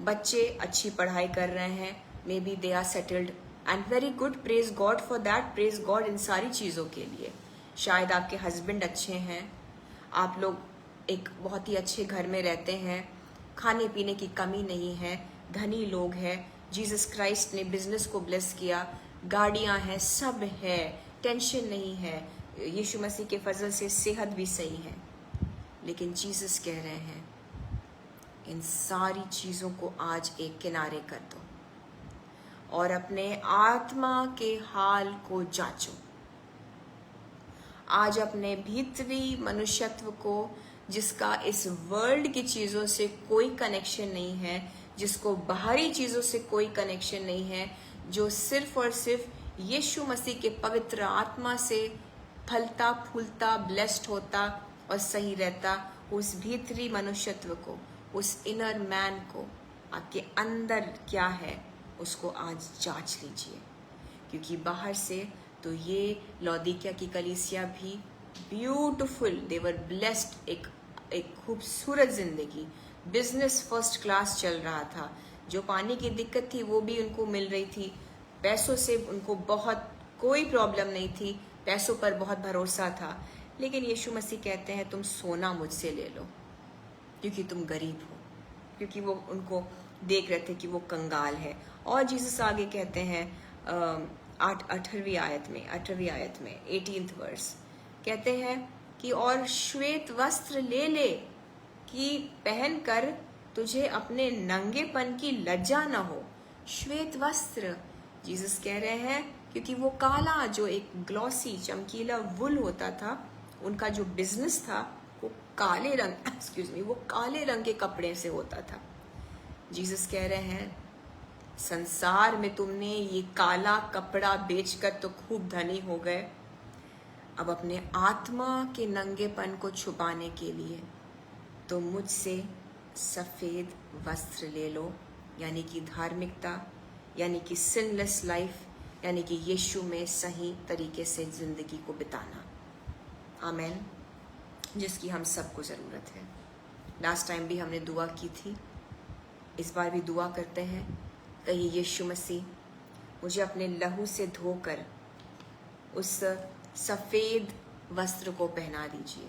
[SPEAKER 1] बच्चे अच्छी पढ़ाई कर रहे हैं, maybe they are settled and very good, praise God for that, praise God इन सारी चीज़ों के लिए। शायद आपके हस्बैंड अच्छे हैं, आप लोग एक बहुत ही अच्छे घर में रहते हैं, खाने पीने की कमी नहीं है, धनी लोग हैं, जीसस क्राइस्ट ने बिजनेस को ब्लेस किया, गाड़ियां हैं, सब है, टेंशन नहीं है, यीशु मसीह के फजल से सेहत भी सही है। लेकिन जीसस कह रहे हैं इन सारी चीज़ों को आज एक किनारे कर दो और अपने आत्मा के हाल को जांचो। आज अपने भीतरी मनुष्यत्व को, जिसका इस वर्ल्ड की चीज़ों से कोई कनेक्शन नहीं है, जिसको बाहरी चीज़ों से कोई कनेक्शन नहीं है, जो सिर्फ और सिर्फ यीशु मसीह के पवित्र आत्मा से फलता फूलता, ब्लेस्ड होता और सही रहता, उस भीतरी मनुष्यत्व को, उस इनर मैन को, आपके अंदर क्या है उसको आज जांच लीजिए। क्योंकि बाहर से तो ये लौदीकिया की कलीसिया भी ब्यूटीफुल, देवर ब्लेस्ड, एक खूबसूरत जिंदगी, बिजनेस फर्स्ट क्लास चल रहा था, जो पानी की दिक्कत थी वो भी उनको मिल रही थी, पैसों से उनको बहुत कोई प्रॉब्लम नहीं थी, पैसों पर बहुत भरोसा था। लेकिन यीशु मसीह कहते हैं तुम सोना मुझसे ले लो क्योंकि तुम गरीब हो, क्योंकि वो उनको देख रहे थे कि वो कंगाल है। और जीसस आगे कहते हैं 18वीं आयत में 18th वर्स कहते हैं कि और श्वेत वस्त्र ले ले कि पहन कर तुझे अपने नंगेपन की लज्जा न हो। श्वेत वस्त्र जीसस कह रहे हैं क्योंकि वो काला, जो एक ग्लॉसी चमकीला वुल होता था, उनका जो बिजनेस था वो काले रंग वो काले रंग के कपड़े से होता था। जीसस कह रहे हैं संसार में तुमने ये काला कपड़ा बेचकर तो खूब धनी हो गए, अब अपने आत्मा के नंगेपन को छुपाने के लिए तो मुझसे सफ़ेद वस्त्र ले लो, यानी कि धार्मिकता, यानी कि सिनलेस लाइफ, यानी कि यीशु में सही तरीके से ज़िंदगी को बिताना। आमेन, जिसकी हम सबको ज़रूरत है। लास्ट टाइम भी हमने दुआ की थी, इस बार भी दुआ करते हैं। कहिए यीशु मसीह मुझे अपने लहू से धोकर उस सफ़ेद वस्त्र को पहना दीजिए,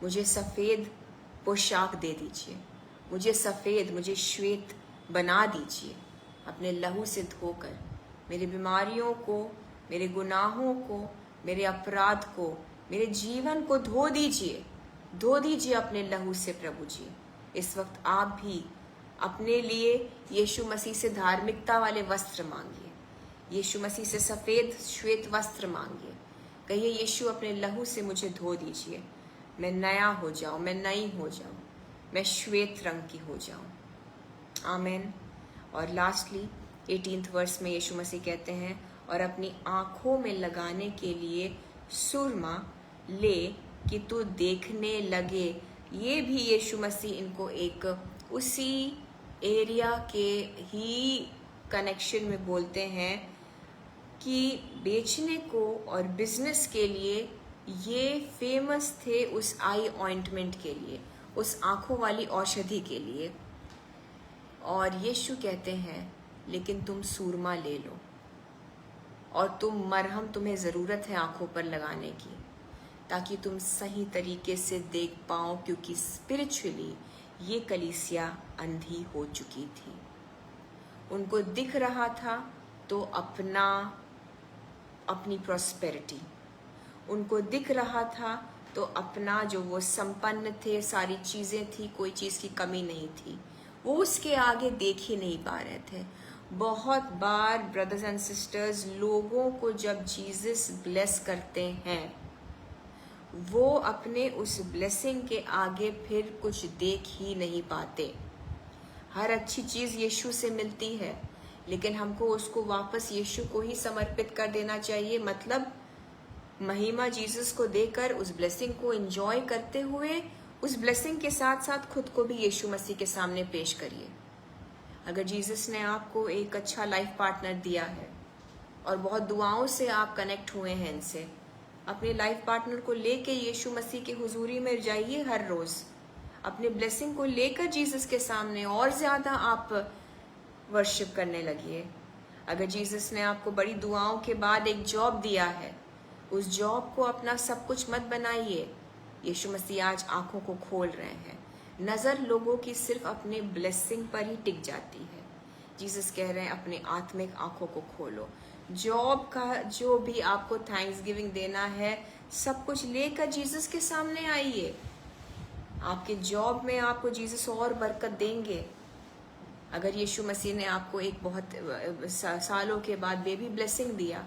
[SPEAKER 1] मुझे सफ़ेद पोशाक दे दीजिए, मुझे श्वेत बना दीजिए, अपने लहू से धोकर मेरी बीमारियों को, मेरे गुनाहों को, मेरे अपराध को, मेरे जीवन को धो दीजिए अपने लहू से। प्रभु जी, इस वक्त आप भी अपने लिए यीशु मसीह से धार्मिकता वाले वस्त्र मांगिए, यीशु मसीह से सफ़ेद श्वेत वस्त्र मांगिए। कहिए यीशु अपने लहू से मुझे धो दीजिए, मैं नया हो जाऊं, मैं नई हो जाऊं, मैं श्वेत रंग की हो जाऊं। आमीन। और लास्टली 18th वर्स में यीशु मसीह कहते हैं और अपनी आँखों में लगाने के लिए सुरमा ले कि तू देखने लगे। ये भी यीशु मसीह इनको एक उसी एरिया के ही कनेक्शन में बोलते हैं कि बेचने को और बिजनेस के लिए ये फेमस थे उस आई ऑइंटमेंट के लिए, उस आँखों वाली औषधि के लिए। और यीशु कहते हैं लेकिन तुम सूरमा ले लो और तुम मरहम, तुम्हें ज़रूरत है आँखों पर लगाने की ताकि तुम सही तरीके से देख पाओ, क्योंकि स्पिरिचुअली ये कलीसिया अंधी हो चुकी थी। उनको दिख रहा था तो अपनी प्रॉस्पेरिटी, उनको दिख रहा था तो अपना जो वो संपन्न थे, सारी चीज़ें थी, कोई चीज़ की कमी नहीं थी, वो उसके आगे देख ही नहीं पा रहे थे। बहुत बार ब्रदर्स एंड सिस्टर्स, लोगों को जब जीसस ब्लेस करते हैं वो अपने उस ब्लेसिंग के आगे फिर कुछ देख ही नहीं पाते। हर अच्छी चीज़ यीशु से मिलती है, लेकिन हमको उसको वापस यीशु को ही समर्पित कर देना चाहिए। मतलब महिमा जीसस को देकर उस ब्लेसिंग को एंजॉय करते हुए उस ब्लेसिंग के साथ साथ खुद को भी यीशु मसीह के सामने पेश करिए। अगर जीसस ने आपको एक अच्छा लाइफ पार्टनर दिया है और बहुत दुआओं से आप कनेक्ट हुए हैं इनसे, अपने लाइफ पार्टनर को लेके यीशु मसीह की हुजूरी में जाइए हर रोज़ अपने ब्लेसिंग को लेकर जीसस के सामने और ज़्यादा आप वर्शिप करने लगिए। अगर जीसस ने आपको बड़ी दुआओं के बाद एक जॉब दिया है, उस जॉब को अपना सब कुछ मत बनाइए। यीशु मसीह आज आंखों को खोल रहे हैं। नज़र लोगों की सिर्फ अपने ब्लेसिंग पर ही टिक जाती है। जीसस कह रहे हैं अपने आत्मिक आंखों को खोलो। जॉब का जो भी आपको थैंक्स गिविंग देना है, सब कुछ लेकर जीसस के सामने आइए। आपके जॉब में आपको जीसस और बरकत देंगे। अगर यीशु मसीह ने आपको एक बहुत सालों के बाद बेबी ब्लेसिंग दिया,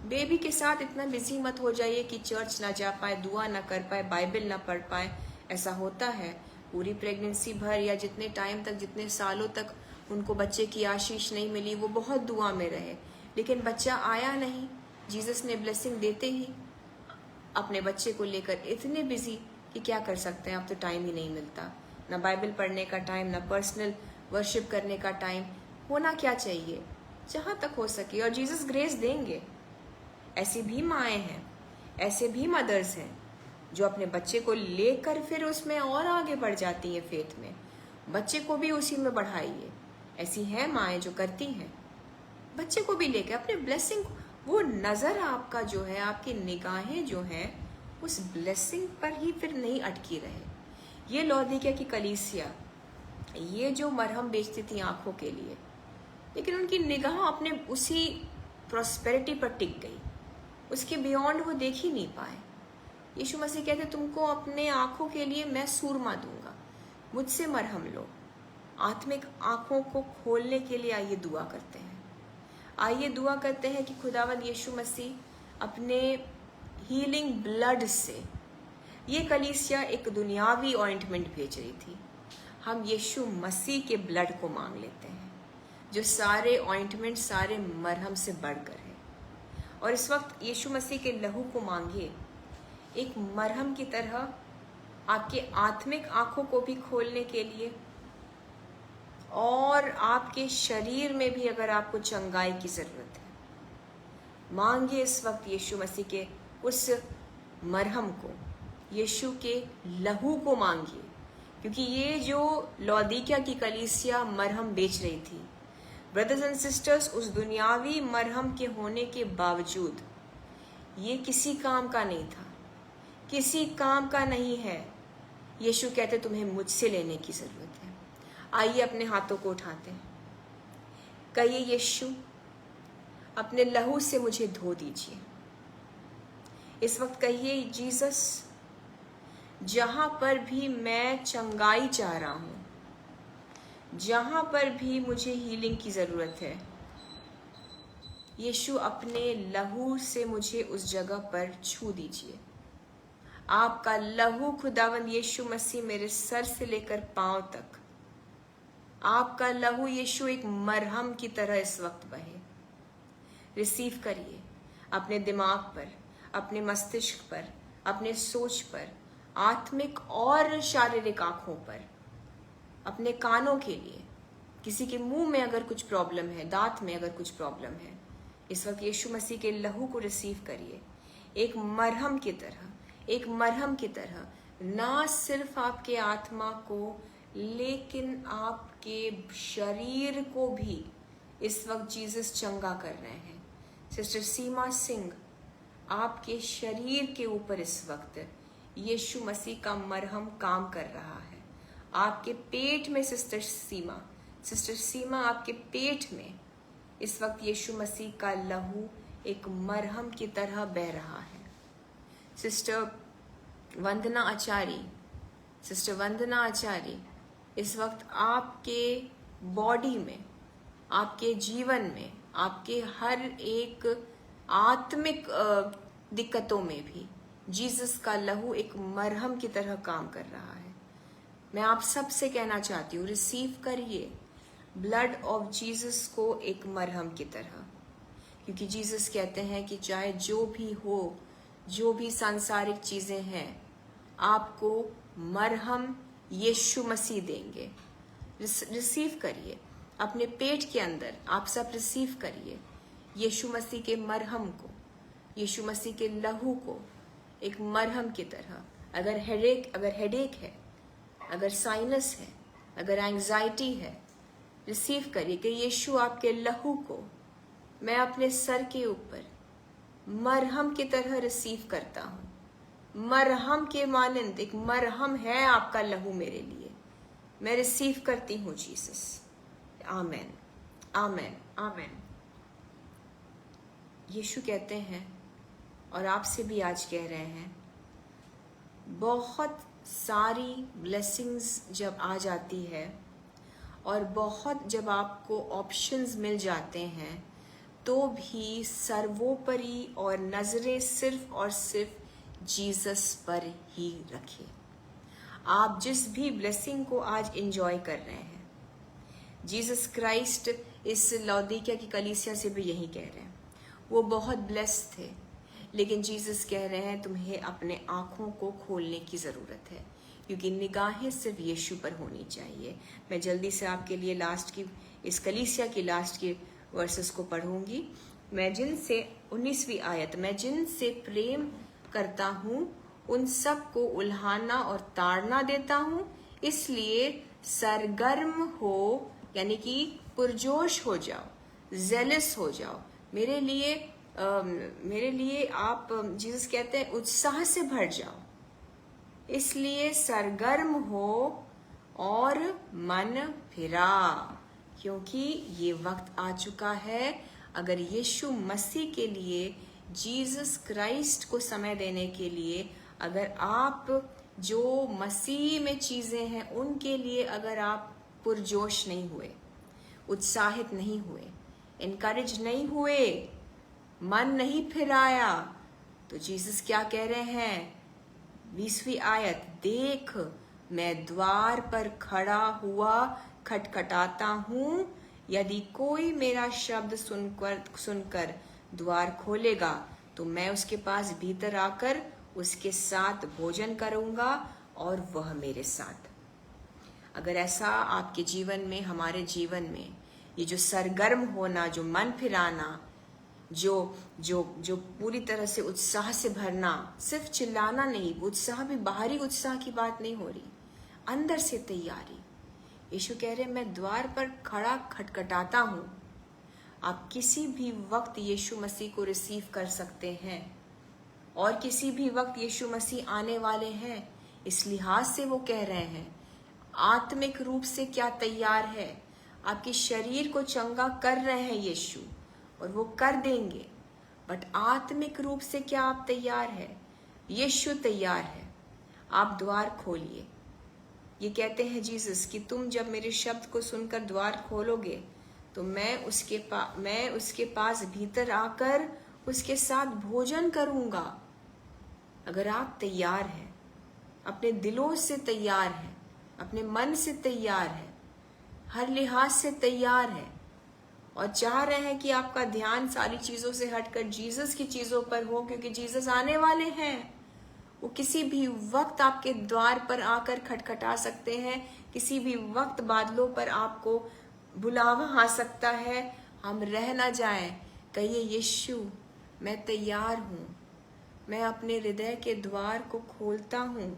[SPEAKER 1] बेबी के साथ इतना बिजी मत हो जाइए कि चर्च ना जा पाए, दुआ ना कर पाए, बाइबल ना पढ़ पाए। ऐसा होता है पूरी प्रेगनेंसी भर या जितने टाइम तक, जितने सालों तक उनको बच्चे की आशीष नहीं मिली, वो बहुत दुआ में रहे, लेकिन बच्चा आया नहीं। जीसस ने ब्लेसिंग देते ही अपने बच्चे को लेकर इतने बिजी कि क्या कर सकते हैं। अब तो टाइम ही नहीं मिलता, ना बाइबल पढ़ने का टाइम, ना पर्सनल वर्शिप करने का टाइम। होना क्या चाहिए, जहाँ तक हो सके, और जीसस ग्रेस देंगे। ऐसी भी माएँ हैं, ऐसे भी मदर्स हैं जो अपने बच्चे को लेकर फिर उसमें और आगे बढ़ जाती हैं फेथ में। बच्चे को भी उसी में बढ़ाइए। ऐसी हैं माएँ जो करती हैं, बच्चे को भी लेकर अपने ब्लेसिंग, वो नज़र आपका जो है, आपकी निगाहें जो हैं, उस ब्लेसिंग पर ही फिर नहीं अटकी रहे। ये लौदीकिया की कलीसिया, ये जो मरहम बेचती थी आंखों के लिए, लेकिन उनकी निगाह अपने उसी प्रॉस्पेरिटी पर टिक गई, उसके बियॉन्ड वो देख ही नहीं पाए। यीशु मसीह कहते तुमको अपने आंखों के लिए मैं सूरमा दूंगा, मुझसे मरहम लो। आत्मिक आंखों को खोलने के लिए आइए दुआ करते हैं। आइए दुआ करते हैं कि खुदावंद यीशु मसीह अपने हीलिंग ब्लड से, ये कलीसिया एक दुनियावी ऑइंटमेंट भेज रही थी, हम यीशु मसीह के ब्लड को मांग लेते हैं, जो सारे ऑइंटमेंट, सारे मरहम से बढ़कर है। और इस वक्त यीशु मसीह के लहू को मांगिए, एक मरहम की तरह आपके आत्मिक आंखों को भी खोलने के लिए, और आपके शरीर में भी अगर आपको चंगाई की जरूरत है, मांगिए इस वक्त यीशु मसीह के उस मरहम को, यीशु के लहू को मांगिए। क्योंकि ये जो लौदीकिया की कलीसिया मरहम बेच रही थी, ब्रदर्स एंड सिस्टर्स, उस दुनियावी मरहम के होने के बावजूद ये किसी काम का नहीं था, किसी काम का नहीं है। यीशु कहते तुम्हें मुझसे लेने की जरूरत है। आइए अपने हाथों को उठाते हैं, कहिए यीशु अपने लहू से मुझे धो दीजिए। इस वक्त कहिए जीसस, जहां पर भी मैं चंगाई चाह रहा हूं, जहां पर भी मुझे हीलिंग की जरूरत है, यीशु अपने लहू से मुझे उस जगह पर छू दीजिए। आपका लहू खुदावंद यीशु मसीह मेरे सर से लेकर पांव तक, आपका लहू यीशु एक मरहम की तरह इस वक्त बहे। रिसीव करिए अपने दिमाग पर, अपने मस्तिष्क पर, अपने सोच पर, आत्मिक और शारीरिक आंखों पर, अपने कानों के लिए, किसी के मुंह में अगर कुछ प्रॉब्लम है, दांत में अगर कुछ प्रॉब्लम है, इस वक्त यीशु मसीह के लहू को रिसीव करिए। एक मरहम की तरह, एक मरहम की तरह, ना सिर्फ आपके आत्मा को लेकिन आपके शरीर को भी इस वक्त जीसस चंगा कर रहे हैं। सिस्टर सीमा सिंह, आपके शरीर के ऊपर इस वक्त यीशु मसीह का मरहम काम कर रहा है। आपके पेट में सिस्टर सीमा, आपके पेट में इस वक्त यीशु मसीह का लहू एक मरहम की तरह बह रहा है। सिस्टर वंदना आचार्य, इस वक्त आपके बॉडी में, आपके जीवन में, आपके हर एक आत्मिक दिक्कतों में भी जीसस का लहू एक मरहम की तरह काम कर रहा है। मैं आप सब से कहना चाहती हूँ, रिसीव करिए ब्लड ऑफ जीसस को एक मरहम की तरह, क्योंकि जीसस कहते हैं कि चाहे जो भी हो, जो भी सांसारिक चीजें हैं, आपको मरहम यीशु मसीह देंगे। रिसीव करिए अपने पेट के अंदर, आप सब रिसीव करिए यीशु मसीह के मरहम को, यीशु मसीह के लहू को एक मरहम की तरह। अगर हेडेक है, अगर साइनस है, अगर एंजाइटी है, रिसीव करिए कि यीशु आपके लहू को मैं अपने सर के ऊपर मरहम की तरह रिसीव करता हूँ। मरहम के मानंद एक मरहम है आपका लहू मेरे लिए, मैं रिसीव करती हूँ जीसस। आमेन, आमेन, आमेन। यीशु कहते हैं और आपसे भी आज कह रहे हैं, बहुत सारी ब्लेसिंग्स जब आ जाती है और बहुत जब आपको ऑप्शंस मिल जाते हैं, तो भी सर्वोपरि और नजरें सिर्फ और सिर्फ जीसस पर ही रखें। आप जिस भी ब्लेसिंग को आज एंजॉय कर रहे हैं, जीसस क्राइस्ट इस लौदीकिया की कलीसिया से भी यही कह रहे हैं। वो बहुत ब्लेस्ड थे, लेकिन जीसस कह रहे हैं तुम्हें अपने आँखों को खोलने की ज़रूरत है, क्योंकि निगाहें सिर्फ यीशु पर होनी चाहिए। मैं जल्दी से आपके लिए लास्ट की इस कलीसिया की लास्ट की वर्सेस को पढ़ूंगी। मैं जिनसे 19वीं आयत, मैं जिनसे प्रेम करता हूँ उन सब को उल्हाना और ताड़ना देता हूँ, इसलिए सरगर्म हो, यानी कि पुरजोश हो जाओ, जेलस हो जाओ मेरे लिए आप, जीसस कहते हैं उत्साह से भर जाओ, इसलिए सरगर्म हो और मन फिरा, क्योंकि ये वक्त आ चुका है। अगर यीशु मसीह के लिए, जीसस क्राइस्ट को समय देने के लिए, अगर आप जो मसीह में चीज़ें हैं उनके लिए अगर आप पुरजोश नहीं हुए, उत्साहित नहीं हुए, इनकरेज नहीं हुए, मन नहीं फिराया, तो जीसस क्या कह रहे हैं? 20वीं आयत, देख मैं द्वार पर खड़ा हुआ खटखटाता हूँ, यदि कोई मेरा शब्द सुनकर द्वार खोलेगा तो मैं उसके पास भीतर आकर उसके साथ भोजन करूँगा और वह मेरे साथ। अगर ऐसा आपके जीवन में, हमारे जीवन में, ये जो सरगर्म होना, जो मन फिराना, जो पूरी तरह से उत्साह से भरना, सिर्फ चिल्लाना नहीं, उत्साह भी बाहरी उत्साह की बात नहीं हो रही, अंदर से तैयारी। यीशु कह रहे मैं द्वार पर खड़ा खटखटाता हूँ। आप किसी भी वक्त यीशु मसीह को रिसीव कर सकते हैं और किसी भी वक्त यीशु मसीह आने वाले हैं। इस लिहाज से वो कह रहे हैं, आत्मिक रूप से क्या तैयार है? आपके शरीर को चंगा कर रहे हैं यीशु और वो कर देंगे, बट आत्मिक रूप से क्या आप तैयार है? यीशु तैयार है। आप द्वार खोलिए। ये कहते हैं जीसस कि तुम जब मेरे शब्द को सुनकर द्वार खोलोगे तो मैं उसके पास भीतर आकर उसके साथ भोजन करूंगा। अगर आप तैयार हैं, अपने दिलों से तैयार हैं, अपने मन से तैयार है, हर लिहाज से तैयार है और चाह रहे हैं कि आपका ध्यान सारी चीजों से हटकर जीसस की चीजों पर हो, क्योंकि जीसस आने वाले हैं। वो किसी भी वक्त आपके द्वार पर आकर खटखटा सकते हैं, किसी भी वक्त बादलों पर आपको बुलावा आ सकता है। हम रह ना जाएं। कहिए, यीशु मैं तैयार हूँ, मैं अपने हृदय के द्वार को खोलता हूँ,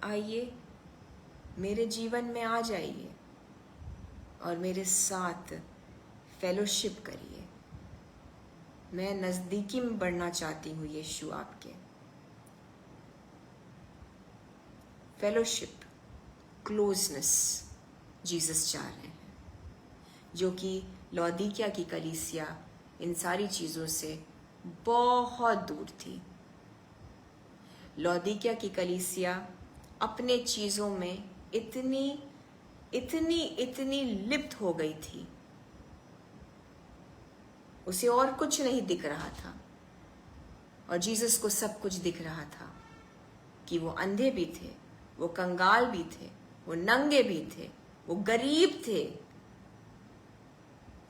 [SPEAKER 1] आइए मेरे जीवन में आ जाइए और मेरे साथ फेलोशिप करिए। मैं नजदीकी में बढ़ना चाहती हूँ यीशु आपके। फेलोशिप, क्लोजनेस जीसस चाह रहे हैं, जो कि लौदीकिया की कलीसिया इन सारी चीज़ों से बहुत दूर थी। लौदीकिया की कलीसिया अपने चीज़ों में इतनी लिप्त हो गई थी, उसे और कुछ नहीं दिख रहा था और जीसस को सब कुछ दिख रहा था कि वो अंधे भी थे, वो कंगाल भी थे, वो नंगे भी थे, वो गरीब थे।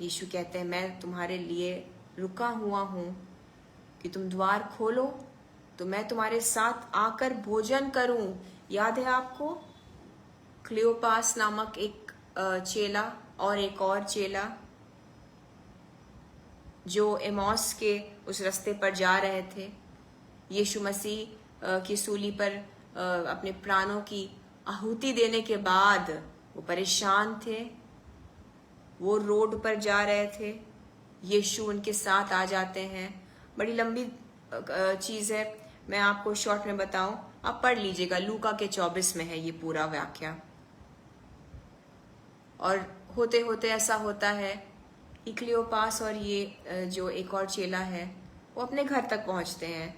[SPEAKER 1] यीशु कहते हैं मैं तुम्हारे लिए रुका हुआ हूँ कि तुम द्वार खोलो तो मैं तुम्हारे साथ आकर भोजन करूं। याद है आपको क्लियोपास नामक एक चेला और एक और चेला जो एमॉस के उस रास्ते पर जा रहे थे, यीशु मसीह की सूली पर अपने प्राणों की आहुति देने के बाद वो परेशान थे, वो रोड पर जा रहे थे, यीशु उनके साथ आ जाते हैं। बड़ी लंबी चीज है, मैं आपको शॉर्ट में बताऊं, आप पढ़ लीजिएगा, लूका के 24 में है ये पूरा वाक्या। और होते होते ऐसा होता है कि क्लियोपास और ये जो एक और चेला है वो अपने घर तक पहुंचते हैं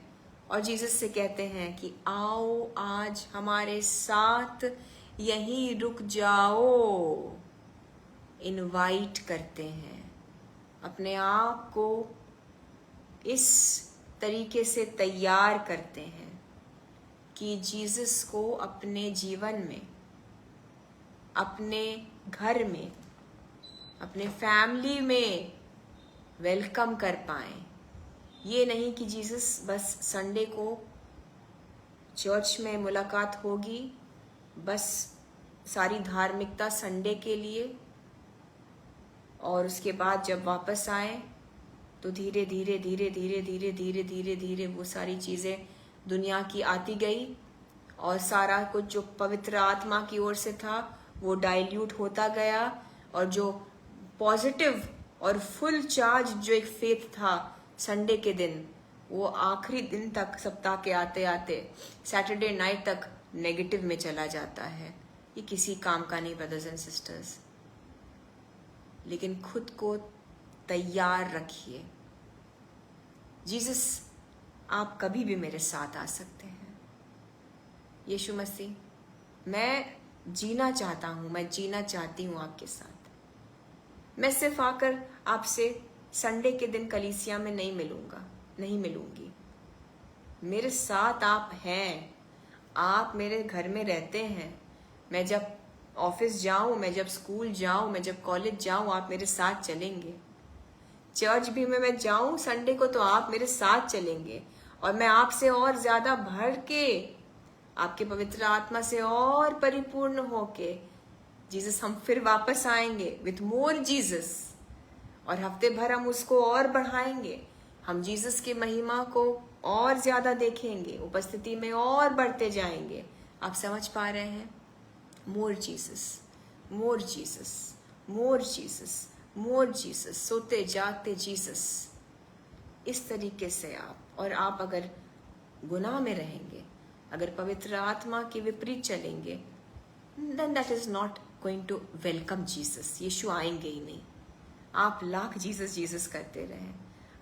[SPEAKER 1] और जीसस से कहते हैं कि आओ आज हमारे साथ यहीं रुक जाओ। इनवाइट करते हैं, अपने आप को इस तरीके से तैयार करते हैं कि जीसस को अपने जीवन में, अपने घर में, अपने फैमिली में वेलकम कर पाएं। ये नहीं कि जीसस बस संडे को चर्च में मुलाकात होगी, बस सारी धार्मिकता संडे के लिए, और उसके बाद जब वापस आए तो धीरे धीरे धीरे धीरे धीरे धीरे धीरे धीरे वो सारी चीज़ें दुनिया की आती गई और सारा कुछ जो पवित्र आत्मा की ओर से था वो डाइल्यूट होता गया, और जो पॉजिटिव और फुल चार्ज जो एक फेथ था संडे के दिन, वो आखिरी दिन तक, सप्ताह के आते आते सैटरडे नाइट तक नेगेटिव में चला जाता है। ये किसी काम का नहीं ब्रदर्स एंड सिस्टर्स। लेकिन खुद को तैयार रखिए। जीसस, आप कभी भी मेरे साथ आ सकते हैं। यीशु मसीह, मैं जीना चाहता हूं, मैं जीना चाहती हूं आपके साथ। मैं सिर्फ आकर आपसे संडे के दिन कलीसिया में नहीं मिलूंगी। मेरे साथ आप हैं, आप मेरे घर में रहते हैं। मैं जब ऑफिस जाऊं, मैं जब स्कूल जाऊं, मैं जब कॉलेज जाऊं, आप मेरे साथ चलेंगे। चर्च भी में मैं जाऊं संडे को तो आप मेरे साथ चलेंगे, और मैं आपसे और ज्यादा भर के, आपके पवित्र आत्मा से और परिपूर्ण होके जीसस हम फिर वापस आएंगे विथ मोर जीसस, और हफ्ते भर हम उसको और बढ़ाएंगे। हम जीसस की महिमा को और ज्यादा देखेंगे, उपस्थिति में और बढ़ते जाएंगे। आप समझ पा रहे हैं? मोर जीसस, मोर जीसस, मोर जीसस, मोर जीसस, सोते जागते जीसस। इस तरीके से आप अगर गुनाह में रहेंगे, अगर पवित्र आत्मा के विपरीत चलेंगे, then that is not going to welcome Jesus। यीशु आएंगे ही नहीं। आप लाख जीसस जीसस करते रहें,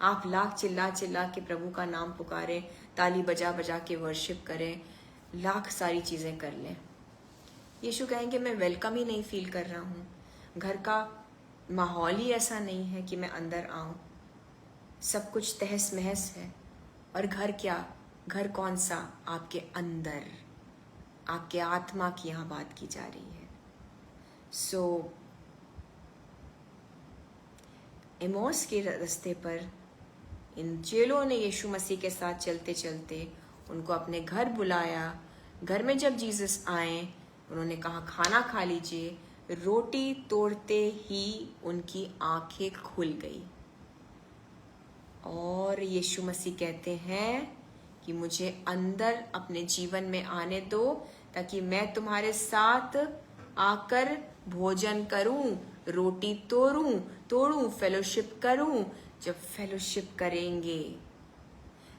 [SPEAKER 1] आप लाख चिल्ला चिल्ला के प्रभु का नाम पुकारें, ताली बजा बजा के वर्शिप करें, लाख सारी चीजें कर लें। यीशु कहेंगे मैं वेलकम ही नहीं फील कर रहा हूँ, घर का माहौल ही ऐसा नहीं है कि मैं अंदर आऊं, सब कुछ तहस महस है। और घर क्या, घर कौन सा? आपके अंदर, आपके आत्मा की यहाँ बात की जा रही है। सो एमोस के रास्ते पर इन चेलों ने यीशु मसीह के साथ चलते चलते उनको अपने घर बुलाया। घर में जब जीसस आए, उन्होंने कहा खाना खा लीजिए। रोटी तोड़ते ही उनकी आंखें खुल गई, और यीशु मसीह कहते हैं कि मुझे अंदर अपने जीवन में आने दो, ताकि मैं तुम्हारे साथ आकर भोजन करूं, रोटी तोड़ूं, फेलोशिप करूं। जब फेलोशिप करेंगे,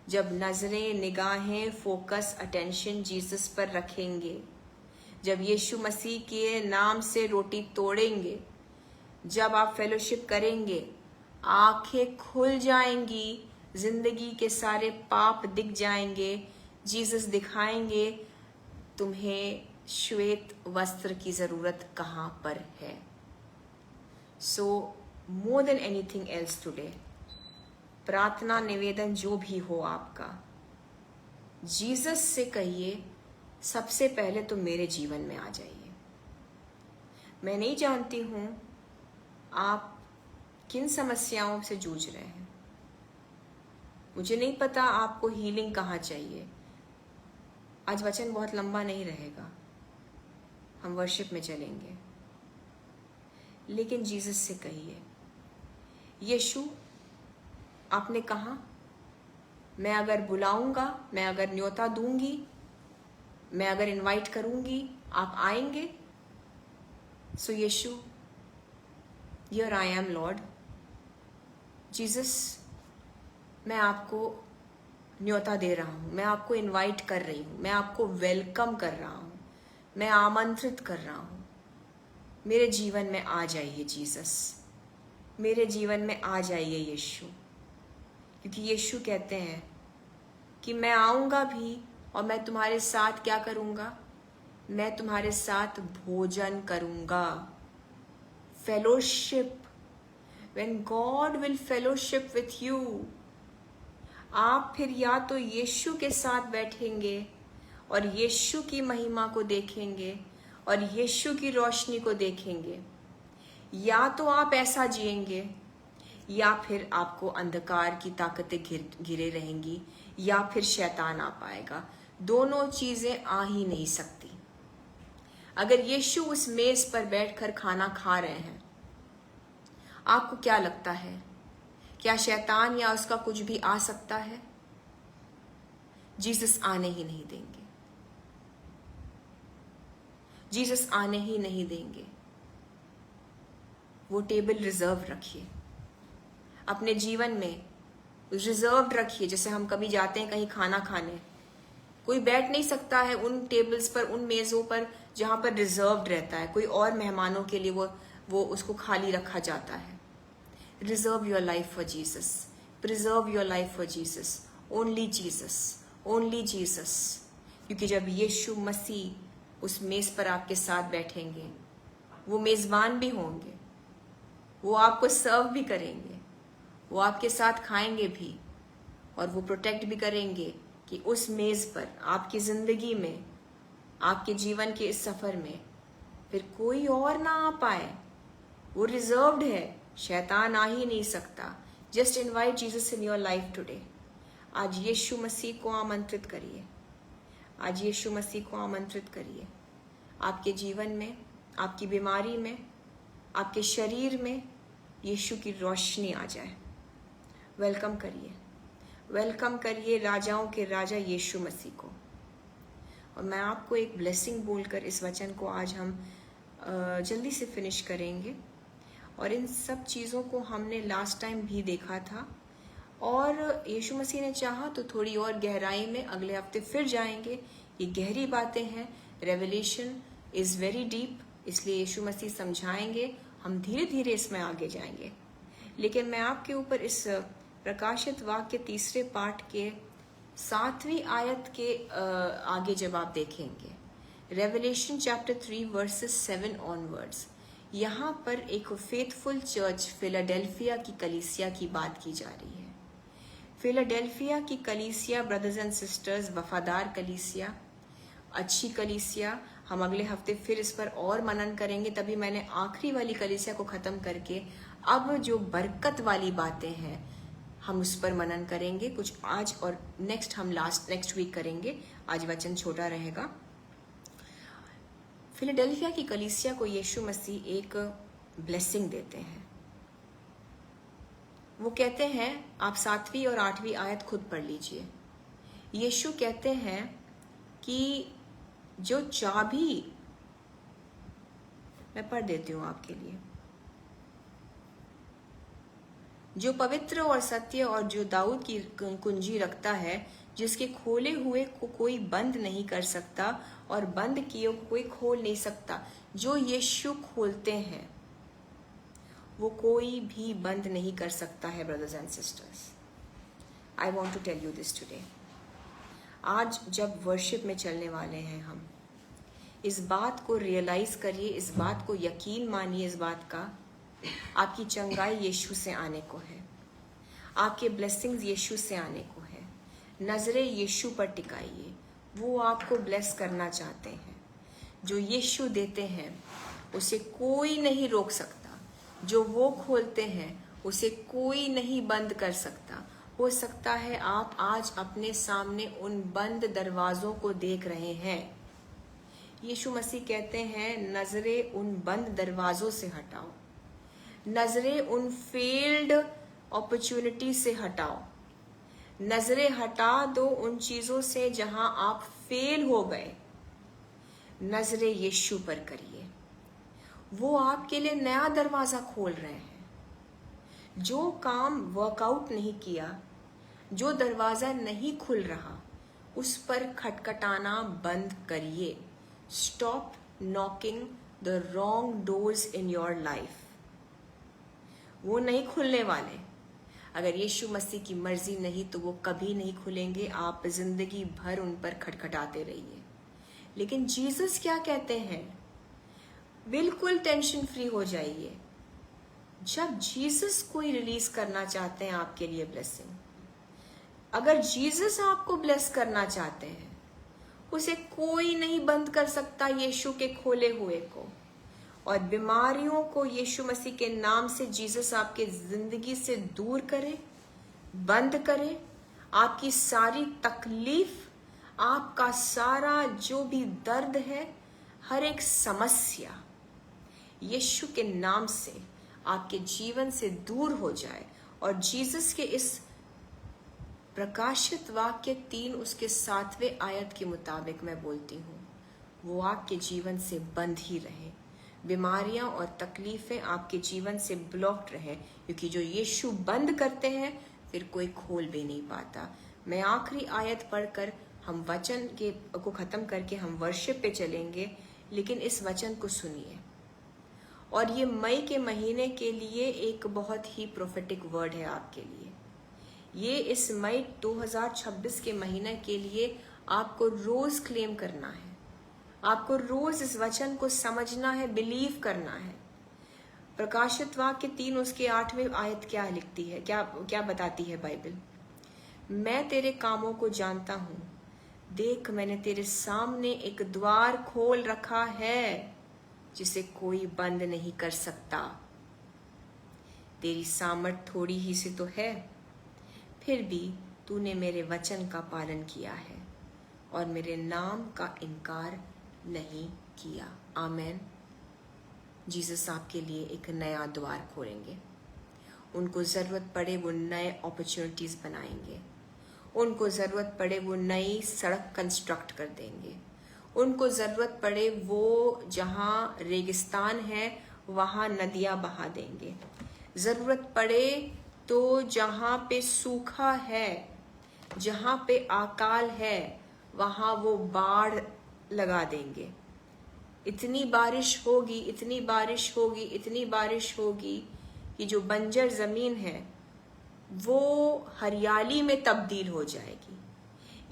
[SPEAKER 1] जब नजरें, निगाहें, फोकस, अटेंशन जीसस पर रखेंगे, जब यीशु मसीह के नाम से रोटी तोड़ेंगे, जब आप फेलोशिप करेंगे, आंखें खुल जाएंगी, जिंदगी के सारे पाप दिख जाएंगे। जीसस दिखाएंगे तुम्हें श्वेत वस्त्र की जरूरत कहां पर है। So more than anything else today, प्रार्थना, निवेदन जो भी हो आपका, जीसस से कहिए सबसे पहले तो मेरे जीवन में आ जाइए। मैं नहीं जानती हूं आप किन समस्याओं से जूझ रहे हैं, मुझे नहीं पता आपको हीलिंग कहाँ चाहिए। आज वचन बहुत लंबा नहीं रहेगा, हम वर्शिप में चलेंगे, लेकिन जीसस से कहिए, यीशु आपने कहा मैं अगर बुलाऊंगा, मैं अगर न्योता दूंगी, मैं अगर इनवाइट करूंगी, आप आएंगे? सो यीशु, here I am Lord Jesus, मैं आपको न्योता दे रहा हूँ, मैं आपको इनवाइट कर रही हूँ, मैं आपको वेलकम कर रहा हूँ, मैं आमंत्रित कर रहा हूँ। मेरे जीवन में आ जाइए जीसस, मेरे जीवन में आ जाइए यीशु। क्योंकि यीशु कहते हैं कि मैं आऊँगा भी और मैं तुम्हारे साथ क्या करूँगा? मैं तुम्हारे साथ भोजन करूँगा। Fellowship, when God will fellowship with you, आप फिर या तो यीशु के साथ बैठेंगे और यीशु की महिमा को देखेंगे और यीशु की रोशनी को देखेंगे, या तो आप ऐसा जिएंगे या फिर आपको अंधकार की ताकतें घिरे रहेंगी या फिर शैतान आ पाएगा। दोनों चीजें आ ही नहीं सकती। अगर यीशु उस मेज पर बैठकर खाना खा रहे हैं, आपको क्या लगता है, क्या शैतान या उसका कुछ भी आ सकता है? जीसस आने ही नहीं देंगे, जीसस आने ही नहीं देंगे। वो टेबल रिजर्व रखिए, अपने जीवन में रिजर्व रखिए। जैसे हम कभी जाते हैं कहीं खाना खाने, कोई बैठ नहीं सकता है उन टेबल्स पर, उन मेजों पर जहां पर रिजर्व्ड रहता है, कोई और मेहमानों के लिए वो उसको खाली रखा जाता है। Reserve your life for Jesus, preserve your life for Jesus, only Jesus, only Jesus. क्योंकि जब यीशु मसीह उस मेज पर आपके साथ बैठेंगे, वो मेजबान भी होंगे, वो आपको सर्व भी करेंगे, वो आपके साथ खाएंगे भी, और वो प्रोटेक्ट भी करेंगे कि उस मेज पर आपकी जिंदगी में, आपके जीवन के इस सफर में फिर कोई और ना आ पाए। वो रिजर्व्ड है, शैतान आ ही नहीं सकता। Just invite Jesus in your life today. आज यीशु मसीह को आमंत्रित करिए, आज यीशु मसीह को आमंत्रित करिए। आपके जीवन में, आपकी बीमारी में, आपके शरीर में यीशु की रोशनी आ जाए। वेलकम करिए, वेलकम करिए राजाओं के राजा यीशु मसीह को। और मैं आपको एक ब्लेसिंग बोलकर इस वचन को आज हम जल्दी से फिनिश करेंगे। और इन सब चीज़ों को हमने लास्ट टाइम भी देखा था, और यीशु मसीह ने चाहा तो थोड़ी और गहराई में अगले हफ्ते फिर जाएंगे। ये गहरी बातें हैं, रेवलेशन इज़ वेरी डीप, इसलिए यीशु मसीह समझाएंगे, हम धीरे धीरे इसमें आगे जाएंगे। लेकिन मैं आपके ऊपर इस प्रकाशित वाक्य तीसरे पाठ के 7वीं आयत के आगे जब आप देखेंगे, रेवलेशन चैप्टर 3 वर्सेस 7 ऑनवर्ड्स, यहाँ पर एक फेथफुल चर्च फिलाडेल्फिया की कलीसिया की बात की जा रही है। फिलाडेल्फिया की कलीसिया, ब्रदर्स एंड सिस्टर्स, वफादार कलीसिया, अच्छी कलीसिया। हम अगले हफ्ते फिर इस पर और मनन करेंगे। तभी मैंने आखिरी वाली कलीसिया को ख़त्म करके अब जो बरकत वाली बातें हैं हम उस पर मनन करेंगे। कुछ आज और नेक्स्ट हम नेक्स्ट वीक करेंगे, आज वचन छोटा रहेगा। फिलाडेल्फिया की कलीसिया को यीशु मसीह एक ब्लेसिंग देते हैं। वो कहते हैं, आप 7वीं और 8वीं आयत खुद पढ़ लीजिए। यीशु कहते हैं कि जो चाबी, मैं पढ़ देती हूँ आपके लिए, जो पवित्र और सत्य और जो दाऊद की कुंजी रखता है, जिसके खोले हुए को कोई बंद नहीं कर सकता और बंद किए को कोई खोल नहीं सकता। जो यीशु खोलते हैं वो कोई भी बंद नहीं कर सकता है। Brothers and sisters, I want to tell you this today. आज जब वर्शिप में चलने वाले हैं हम, इस बात को रियलाइज करिए, इस बात को यकीन मानिए, इस बात का आपकी चंगाई यीशु से आने को है, आपके ब्लेसिंग्स यीशु से आने को है। नजरें यीशु पर टिकाइए, वो आपको ब्लेस करना चाहते हैं। जो यीशु देते हैं उसे कोई नहीं रोक सकता, जो वो खोलते हैं उसे कोई नहीं बंद कर सकता। हो सकता है आप आज अपने सामने उन बंद दरवाजों को देख रहे हैं। यीशु मसीह कहते हैं, नजरें उन बंद दरवाजों से हटाओ, नजरें उन फेल्ड अपॉर्चुनिटी से हटाओ, नजरें हटा दो उन चीजों से जहां आप फेल हो गए। नजरे यीशु पर करिए। वो आपके लिए नया दरवाजा खोल रहे हैं। जो काम वर्कआउट नहीं किया, जो दरवाजा नहीं खुल रहा, उस पर खटखटाना बंद करिए। Stop knocking the wrong doors in your life. वो नहीं खुलने वाले। अगर यीशु मसीह की मर्जी नहीं तो वो कभी नहीं खुलेंगे। आप जिंदगी भर उन पर खटखटाते रहिए। लेकिन जीसस क्या कहते हैं? बिल्कुल टेंशन फ्री हो जाइए। जब जीसस कोई रिलीज करना चाहते हैं आपके लिए ब्लेसिंग, अगर जीसस आपको ब्लेस करना चाहते हैं, उसे कोई नहीं बंद कर सकता यीशु के खोले हुए को। और बीमारियों को यीशु मसीह के नाम से जीसस आपके जिंदगी से दूर करे, बंद करे। आपकी सारी तकलीफ, आपका सारा जो भी दर्द है, हर एक समस्या यीशु के नाम से आपके जीवन से दूर हो जाए। और जीसस के इस प्रकाशित वाक्य 3 उसके 7वें आयत के मुताबिक मैं बोलती हूँ, वो आपके जीवन से बंद ही रहे। बीमारियां और तकलीफें आपके जीवन से ब्लॉक्ड रहे, क्योंकि जो यीशु बंद करते हैं फिर कोई खोल भी नहीं पाता। मैं आखिरी आयत पढ़कर हम वचन को खत्म करके हम वर्शिप पे चलेंगे। लेकिन इस वचन को सुनिए। और ये मई के महीने के लिए एक बहुत ही प्रोफेटिक वर्ड है आपके लिए। ये इस मई 2026 के महीने के लिए आपको रोज क्लेम करना है। आपको रोज इस वचन को समझना है, बिलीव करना है। प्रकाशित वाक्य 3 उसके 8वें आयत क्या लिखती है, क्या बताती है बाइबल? मैं तेरे कामों को जानता हूं, देख मैंने तेरे सामने एक द्वार खोल रखा है जिसे कोई बंद नहीं कर सकता। तेरी सामर्थ थोड़ी ही सी तो है, फिर भी तूने मेरे वचन का पालन किया है और मेरे नाम का इनकार नहीं किया। आमेन। जीसस आपके लिए एक नया द्वार खोलेंगे। उनको जरूरत पड़े वो नए अपॉर्चुनिटीज बनाएंगे। उनको जरूरत पड़े वो नई सड़क कंस्ट्रक्ट कर देंगे। उनको जरूरत पड़े वो जहाँ रेगिस्तान है वहाँ नदियाँ बहा देंगे। जरूरत पड़े तो जहाँ पे सूखा है, जहाँ पे अकाल है, वहाँ वो बाढ़ लगा देंगे। इतनी बारिश होगी, इतनी बारिश होगी, इतनी बारिश होगी कि जो बंजर जमीन है वो हरियाली में तब्दील हो जाएगी।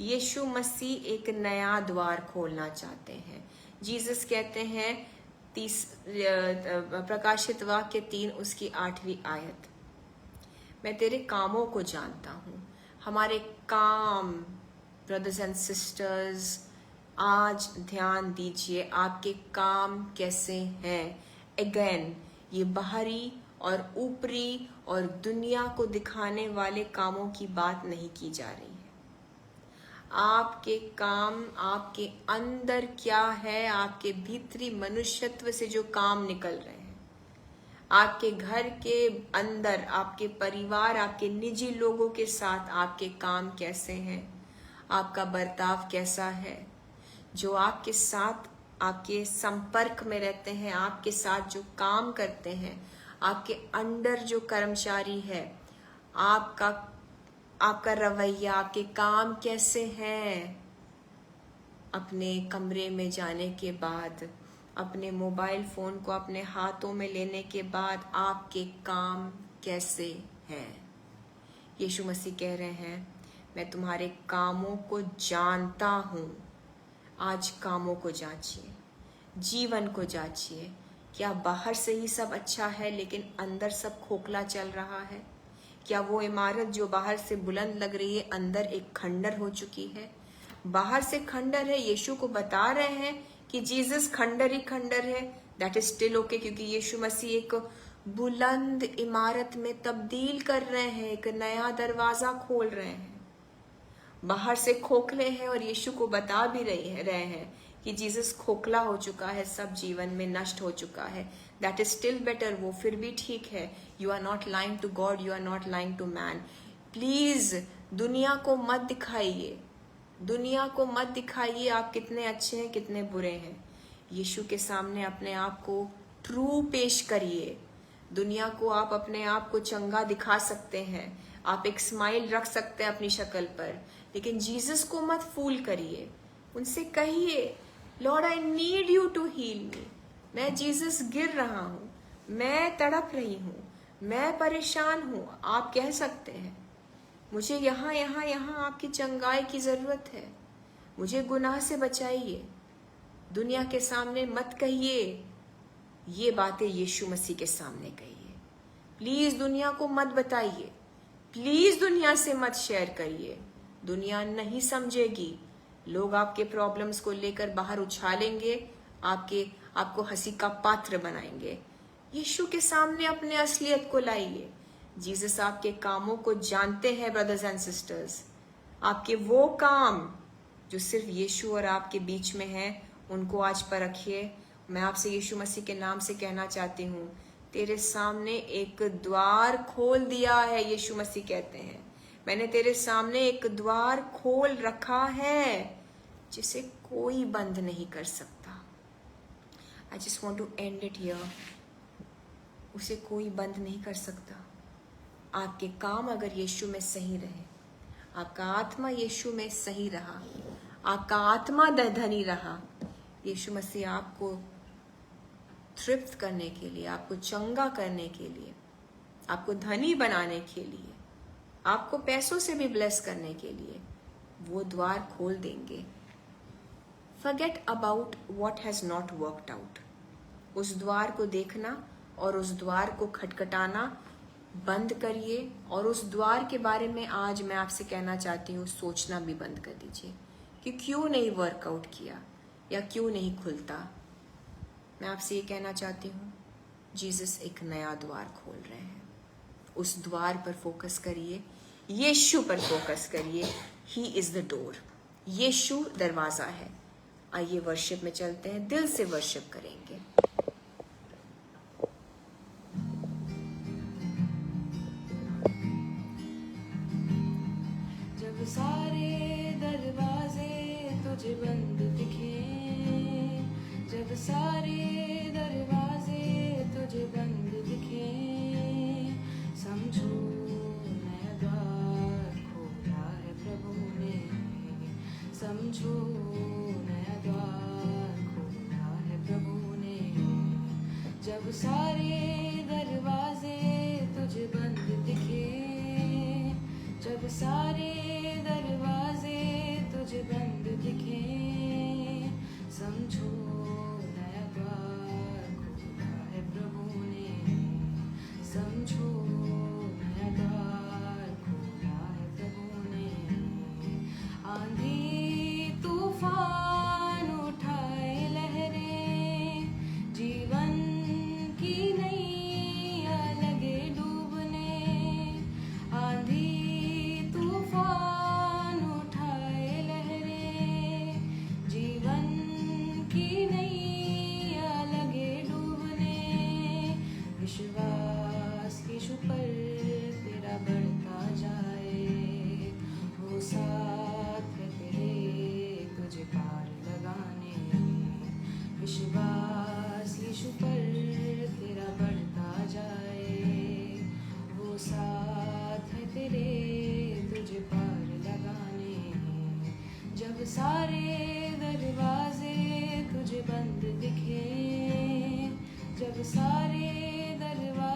[SPEAKER 1] यीशु मसीह एक नया द्वार खोलना चाहते हैं। जीसस कहते हैं प्रकाशित वाक्य 3 उसकी 8वीं आयत, मैं तेरे कामों को जानता हूँ। हमारे काम, ब्रदर्स एंड सिस्टर्स, आज ध्यान दीजिए आपके काम कैसे हैं। अगेन, ये बाहरी और ऊपरी और दुनिया को दिखाने वाले कामों की बात नहीं की जा रही है। आपके काम, आपके अंदर क्या है, आपके भीतरी मनुष्यत्व से जो काम निकल रहे हैं, आपके घर के अंदर, आपके परिवार, आपके निजी लोगों के साथ आपके काम कैसे हैं, आपका बर्ताव कैसा है। जो आपके साथ, आपके संपर्क में रहते हैं, आपके साथ जो काम करते हैं, आपके अंडर जो कर्मचारी है, आपका रवैया, आपके काम कैसे हैं। अपने कमरे में जाने के बाद, अपने मोबाइल फोन को अपने हाथों में लेने के बाद आपके काम कैसे हैं। यीशु मसीह कह रहे हैं, मैं तुम्हारे कामों को जानता हूँ। आज कामों को जांचिए, जीवन को जांचिए। क्या बाहर से ही सब अच्छा है लेकिन अंदर सब खोखला चल रहा है? क्या वो इमारत जो बाहर से बुलंद लग रही है अंदर एक खंडर हो चुकी है? बाहर से खंडर है, यीशु को बता रहे हैं कि जीसस खंडर ही खंडर है। दैट इज स्टिल ओके, क्योंकि यीशु मसीह एक बुलंद इमारत में तब्दील कर रहे हैं, एक नया दरवाजा खोल रहे हैं। बाहर से खोखले हैं और यीशु को बता भी रहे हैं कि जीसस खोखला हो चुका है, सब जीवन में नष्ट हो चुका है। दैट इज स्टिल बेटर, वो फिर भी ठीक है। You are not lying to God, you are not lying to man. Please दुनिया को मत दिखाइए, दुनिया को मत दिखाइए आप कितने अच्छे हैं, कितने बुरे हैं। यीशु के सामने अपने आप को ट्रू पेश करिए। दुनिया को आप अपने आप को चंगा दिखा सकते हैं, आप एक स्माइल रख सकते हैं अपनी शक्ल पर, लेकिन जीसस को मत फूल करिए। उनसे कहिए, Lord I need you to heal me. मैं जीसस गिर रहा हूँ, मैं तड़प रही हूँ, मैं परेशान हूँ। आप कह सकते हैं, मुझे यहाँ यहाँ यहाँ आपकी चंगाई की जरूरत है, मुझे गुनाह से बचाइए। दुनिया के सामने मत कहिए, ये बातें यीशु मसीह के सामने कहिए। प्लीज दुनिया को मत बताइए, प्लीज दुनिया से मत शेयर करिए। दुनिया नहीं समझेगी। लोग आपके प्रॉब्लम्स को लेकर बाहर उछालेंगे, आपको हंसी का पात्र बनाएंगे। यीशु के सामने अपने असलियत को लाइए। जीसस आपके कामों को जानते हैं ब्रदर्स एंड सिस्टर्स। आपके वो काम जो सिर्फ यीशु और आपके बीच में है, उनको आज परखिए। मैं आपसे यीशु मसीह के नाम से कहना चाहती हूँ, तेरे सामने एक द्वार खोल दिया है। यीशु मसीह कहते हैं, मैंने तेरे सामने एक द्वार खोल रखा है जिसे कोई बंद नहीं कर सकता। I just want to end it here. उसे कोई बंद नहीं कर सकता। आपके काम अगर यीशु में सही रहे, आपका आत्मा यीशु में सही रहा, आपका आत्मा धनी रहा, यीशु मसीह आपको तृप्त करने के लिए, आपको चंगा करने के लिए, आपको धनी बनाने के लिए, आपको पैसों से भी ब्लेस करने के लिए वो द्वार खोल देंगे। Forget about what has not worked out. उस द्वार को देखना और उस द्वार को खटखटाना बंद करिए, और उस द्वार के बारे में आज मैं आपसे कहना चाहती हूँ, सोचना भी बंद कर दीजिए कि क्यों नहीं वर्कआउट किया या क्यों नहीं खुलता। मैं आपसे ये कहना चाहती हूँ, जीसस एक नया द्वार खोल रहे हैं। उस द्वार पर फोकस करिए, यीशु पर फोकस करिए। He is the door. यीशु दरवाजा है। आइए वर्शिप में चलते हैं, दिल से वर्शिप करेंगे।
[SPEAKER 2] जब सारे दरवाजे तुझे बंद दिखे, जब सारे दरवाजे तुझे बंद दिखे, समझो नया द्वार खोला है प्रभु ने, समझो नया द्वार खोला है प्रभु ने। जब सारे दरवाजे तुझे बंद दिखे, जब सारे दरवाजे तुझे बंद दिखे, समझो नया द्वार खोला है प्रभु ने, समझो नया द्वार खोला है प्रभु ने। आंधी तूफान उठाए लहरें, जीवन की नैया लगे डूबने। आंधी तूफान उठाए लहरें, जीवन की नैया लगे डूबने। विश्वास यीशु पर तेरा बढ़ता जाए, वो साथ है तेरे तुझे पार लगाने। विश्वास यीशु पर तेरा बढ़ता जाए, वो साथ है तेरे तुझे पार लगाने। जब सारे दरवाजे तुझे बंद दिखे, जब सारे दरवाजे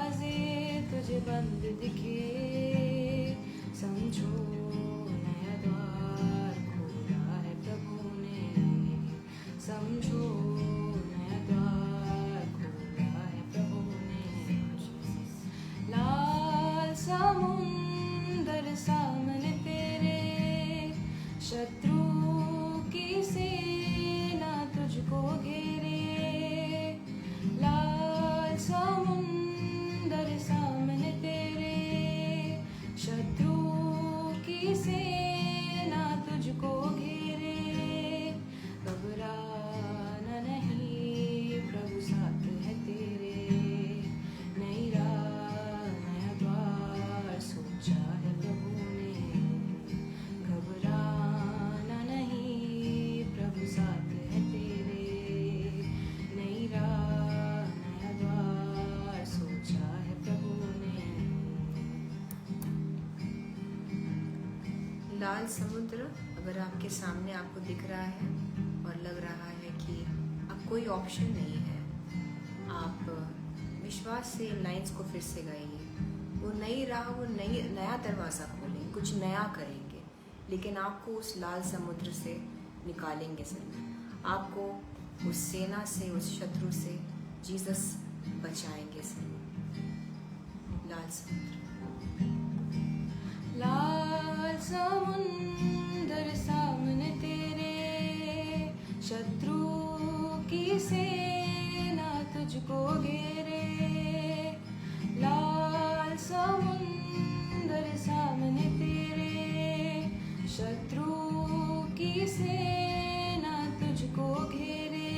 [SPEAKER 1] लाल समुद्र अगर आपके सामने आपको दिख रहा है और लग रहा है कि अब कोई ऑप्शन नहीं है, आप विश्वास से इन लाइंस को फिर से गाइए। वो नई राह, वो नया दरवाज़ा खोलेंगे, कुछ नया करेंगे, लेकिन आपको उस लाल समुद्र से निकालेंगे सर। आपको उस सेना से, उस शत्रु से जीसस बचाएंगे सर। लाल समुद्र,
[SPEAKER 2] लाल समुंदर सामने तेरे, शत्रु की सेना तुझको घेरे। लाल समुंदर सामने तेरे, शत्रु की सेना तुझको घेरे।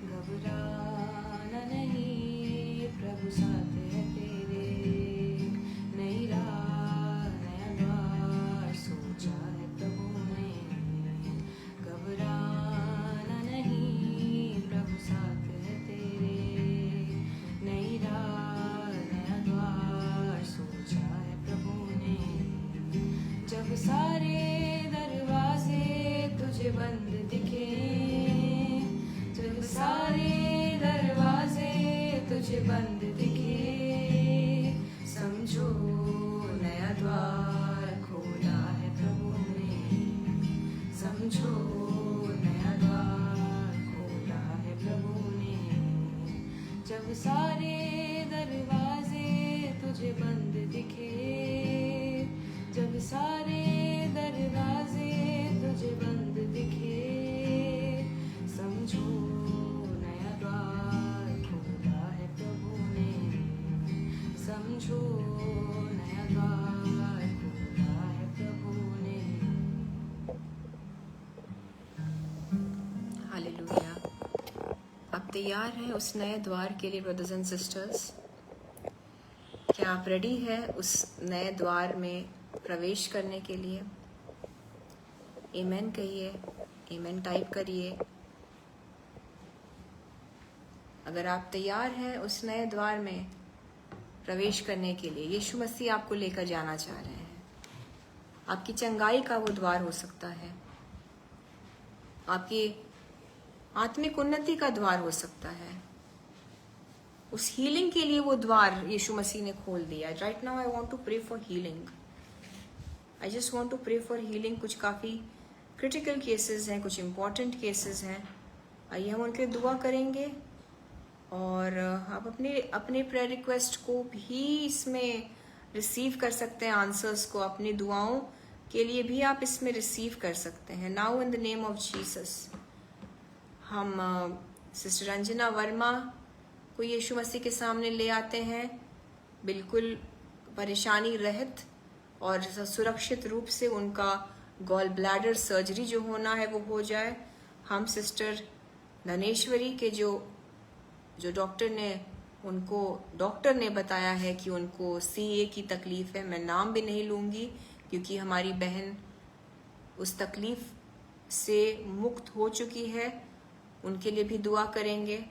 [SPEAKER 2] घबराना नहीं, प्रभु साथ है तेरे। नई राह, नया द्वार सोचा है प्रभु ने। घबराना नहीं, प्रभु साथ है तेरे। नई राह, नया द्वार सोचा है प्रभु ने। जब सारे दरवाजे तुझे बंद दिखे, जब सारे दरवाजे तुझे बंद दिखे, समझो नया द्वार खोला है प्रभु ने। समझो नया द्वार खोला है प्रभु ने। जब सारे दरवाजे तुझे बंद दिखे, जब सारे दरवाजे तुझे बंद दिखे, समझो नया द्वार खोला है प्रभु ने। समझो नया द्वार खोला है प्रभु ने।
[SPEAKER 1] हालेलुया। आप तैयार हैं उस नए द्वार के लिए ब्रदर्स एंड सिस्टर्स? क्या आप रेडी हैं उस नए द्वार में प्रवेश करने के लिए? आमेन कहिए, आमेन टाइप करिए। अगर आप तैयार हैं उस नए द्वार में प्रवेश करने के लिए, यीशु मसीह आपको लेकर जाना चाह रहे हैं। आपकी चंगाई का वो द्वार हो सकता है, आपकी आत्मिक उन्नति का द्वार हो सकता है, उस हीलिंग के लिए वो द्वार यीशु मसीह ने खोल दिया। Right now I want to pray for healing. I just want to pray for healing. कुछ काफ़ी क्रिटिकल केसेस हैं, कुछ इम्पॉर्टेंट केसेस हैं। आइए हम उनके दुआ करेंगे और आप अपने प्रेयर रिक्वेस्ट को भी इसमें रिसीव कर सकते हैं। आंसर्स को अपनी दुआओं के लिए भी आप इसमें रिसीव कर सकते हैं। Now in the name of Jesus हम सिस्टर रंजना वर्मा को यीशु मसीह के सामने ले आते हैं, बिल्कुल परेशानी रहित और सुरक्षित रूप से उनका गॉल ब्लैडर सर्जरी जो होना है वो हो जाए। हम सिस्टर धनेश्वरी के जो डॉक्टर ने बताया है कि उनको CA की तकलीफ है, मैं नाम भी नहीं लूँगी क्योंकि हमारी बहन उस तकलीफ से मुक्त हो चुकी है, उनके लिए भी दुआ करेंगे।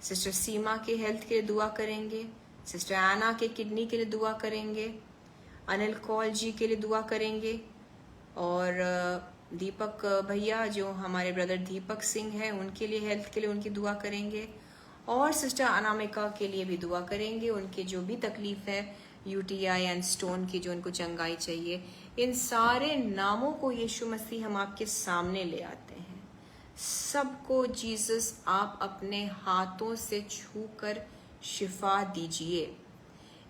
[SPEAKER 1] सिस्टर सीमा के हेल्थ के लिए दुआ करेंगे, सिस्टर आना के किडनी के लिए दुआ करेंगे, अनिल कौल जी के लिए दुआ करेंगे और दीपक भैया जो हमारे ब्रदर दीपक सिंह हैं उनके लिए हेल्थ के लिए उनकी दुआ करेंगे और सिस्टर अनामिका के लिए भी दुआ करेंगे। उनके जो भी तकलीफ है UTI एंड स्टोन की, जो उनको चंगाई चाहिए, इन सारे नामों को यीशु मसीह हम आपके सामने ले आते हैं। सबको जीसस आप अपने हाथों से छूकर शिफा दीजिए।